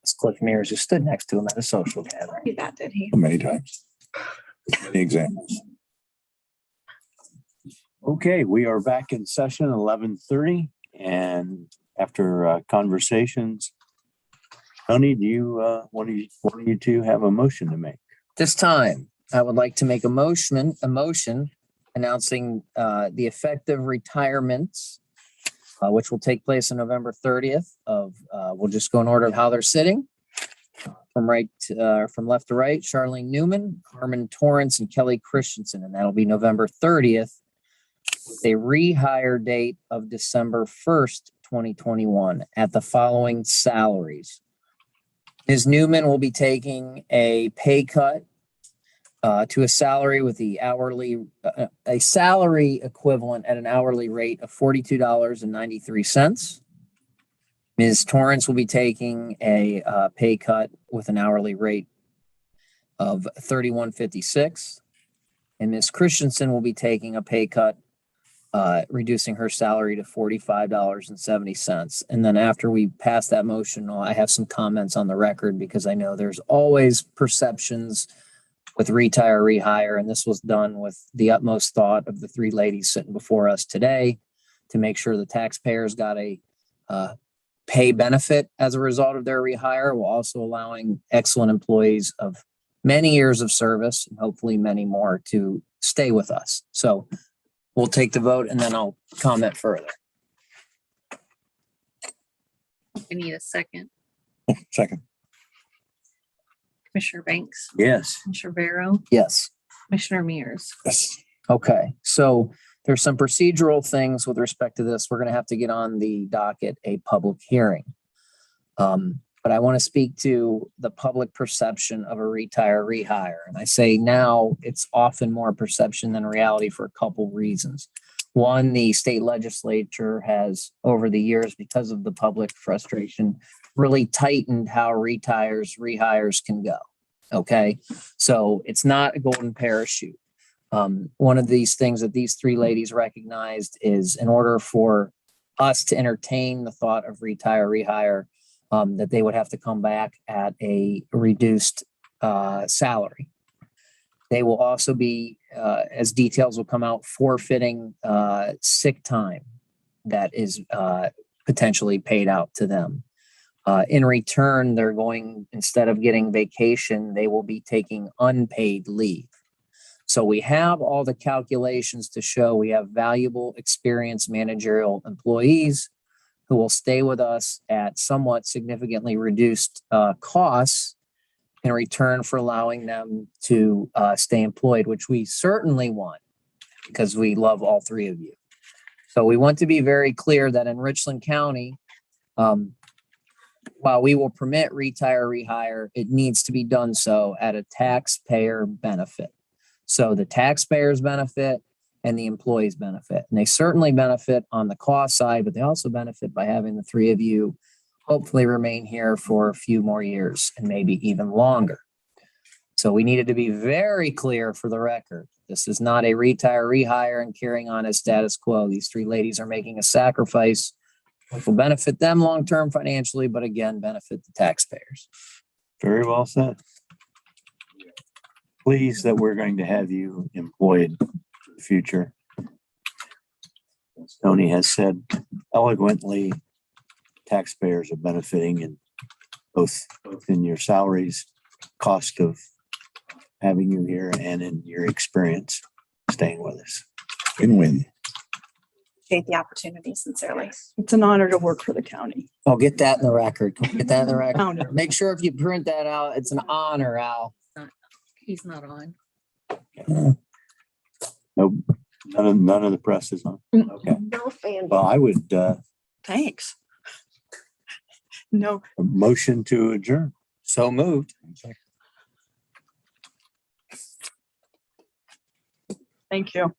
It's Cliff Mears, who stood next to him at a social gathering. That did he? Many times. Many examples. Okay, we are back in session 11:30, and after conversations, Tony, do you one of you two have a motion to make? This time, I would like to make a motion announcing the effective retirements, which will take place on November 30th we'll just go in order of how they're sitting. From left to right, Charlene Newman, Carmen Torrance, and Kelly Christensen, and that'll be November 30th. With a rehire date of December 1st, 2021 at the following salaries. Ms. Newman will be taking a pay cut to a salary with the a salary equivalent at an hourly rate of $42.93. Ms. Torrance will be taking a pay cut with an hourly rate of $31.56. And Ms. Christensen will be taking a pay cut, reducing her salary to $45.70. And then after we pass that motion, I have some comments on the record because I know there's always perceptions with retire, rehire, and this was done with the utmost thought of the three ladies sitting before us today to make sure the taxpayers got a pay benefit as a result of their rehire, while also allowing excellent employees of many years of service and hopefully many more to stay with us. So we'll take the vote and then I'll comment further. I need a second. Second. Commissioner Banks, Yes. Commissioner Barrow, Yes. Commissioner Mears. Yes. Okay, so there's some procedural things with respect to this. We're going to have to get on the docket a public hearing. But I want to speak to the public perception of a retire rehire. And I say now it's often more perception than reality for a couple reasons. One, the state legislature has over the years, because of the public frustration, really tightened how rehires can go. Okay, so it's not a golden parachute. One of these things that these three ladies recognized is in order for us to entertain the thought of retire, rehire, that they would have to come back at a reduced salary. They will also be, as details will come out, forfeiting sick time that is potentially paid out to them. In return, they're going, instead of getting vacation, they will be taking unpaid leave. So we have all the calculations to show we have valuable, experienced managerial employees who will stay with us at somewhat significantly reduced costs in return for allowing them to stay employed, which we certainly want because we love all three of you. So we want to be very clear that in Richland County, while we will permit retire, rehire, it needs to be done so at a taxpayer benefit. So the taxpayers benefit and the employees benefit. And they certainly benefit on the cost side, but they also benefit by having the three of you hopefully remain here for a few more years and maybe even longer. So we needed to be very clear for the record. This is not a retire, rehire, and carrying on as status quo. These three ladies are making a sacrifice which will benefit them long-term financially, but again, benefit the taxpayers. Very well said. Pleased that we're going to have you employed in the future. As Tony has said eloquently, taxpayers are benefiting in both in your salaries, cost of having you here, and in your experience staying with us. Win-win. Appreciate the opportunity sincerely. It's an honor to work for the county. Oh, get that in the record. Get that in the record. Honor. Make sure if you print that out, it's an honor, Al. He's not on. No, none of the press is on. Okay. No fan. Well, I would Thanks. No, motion to adjourn. So moved. thank you.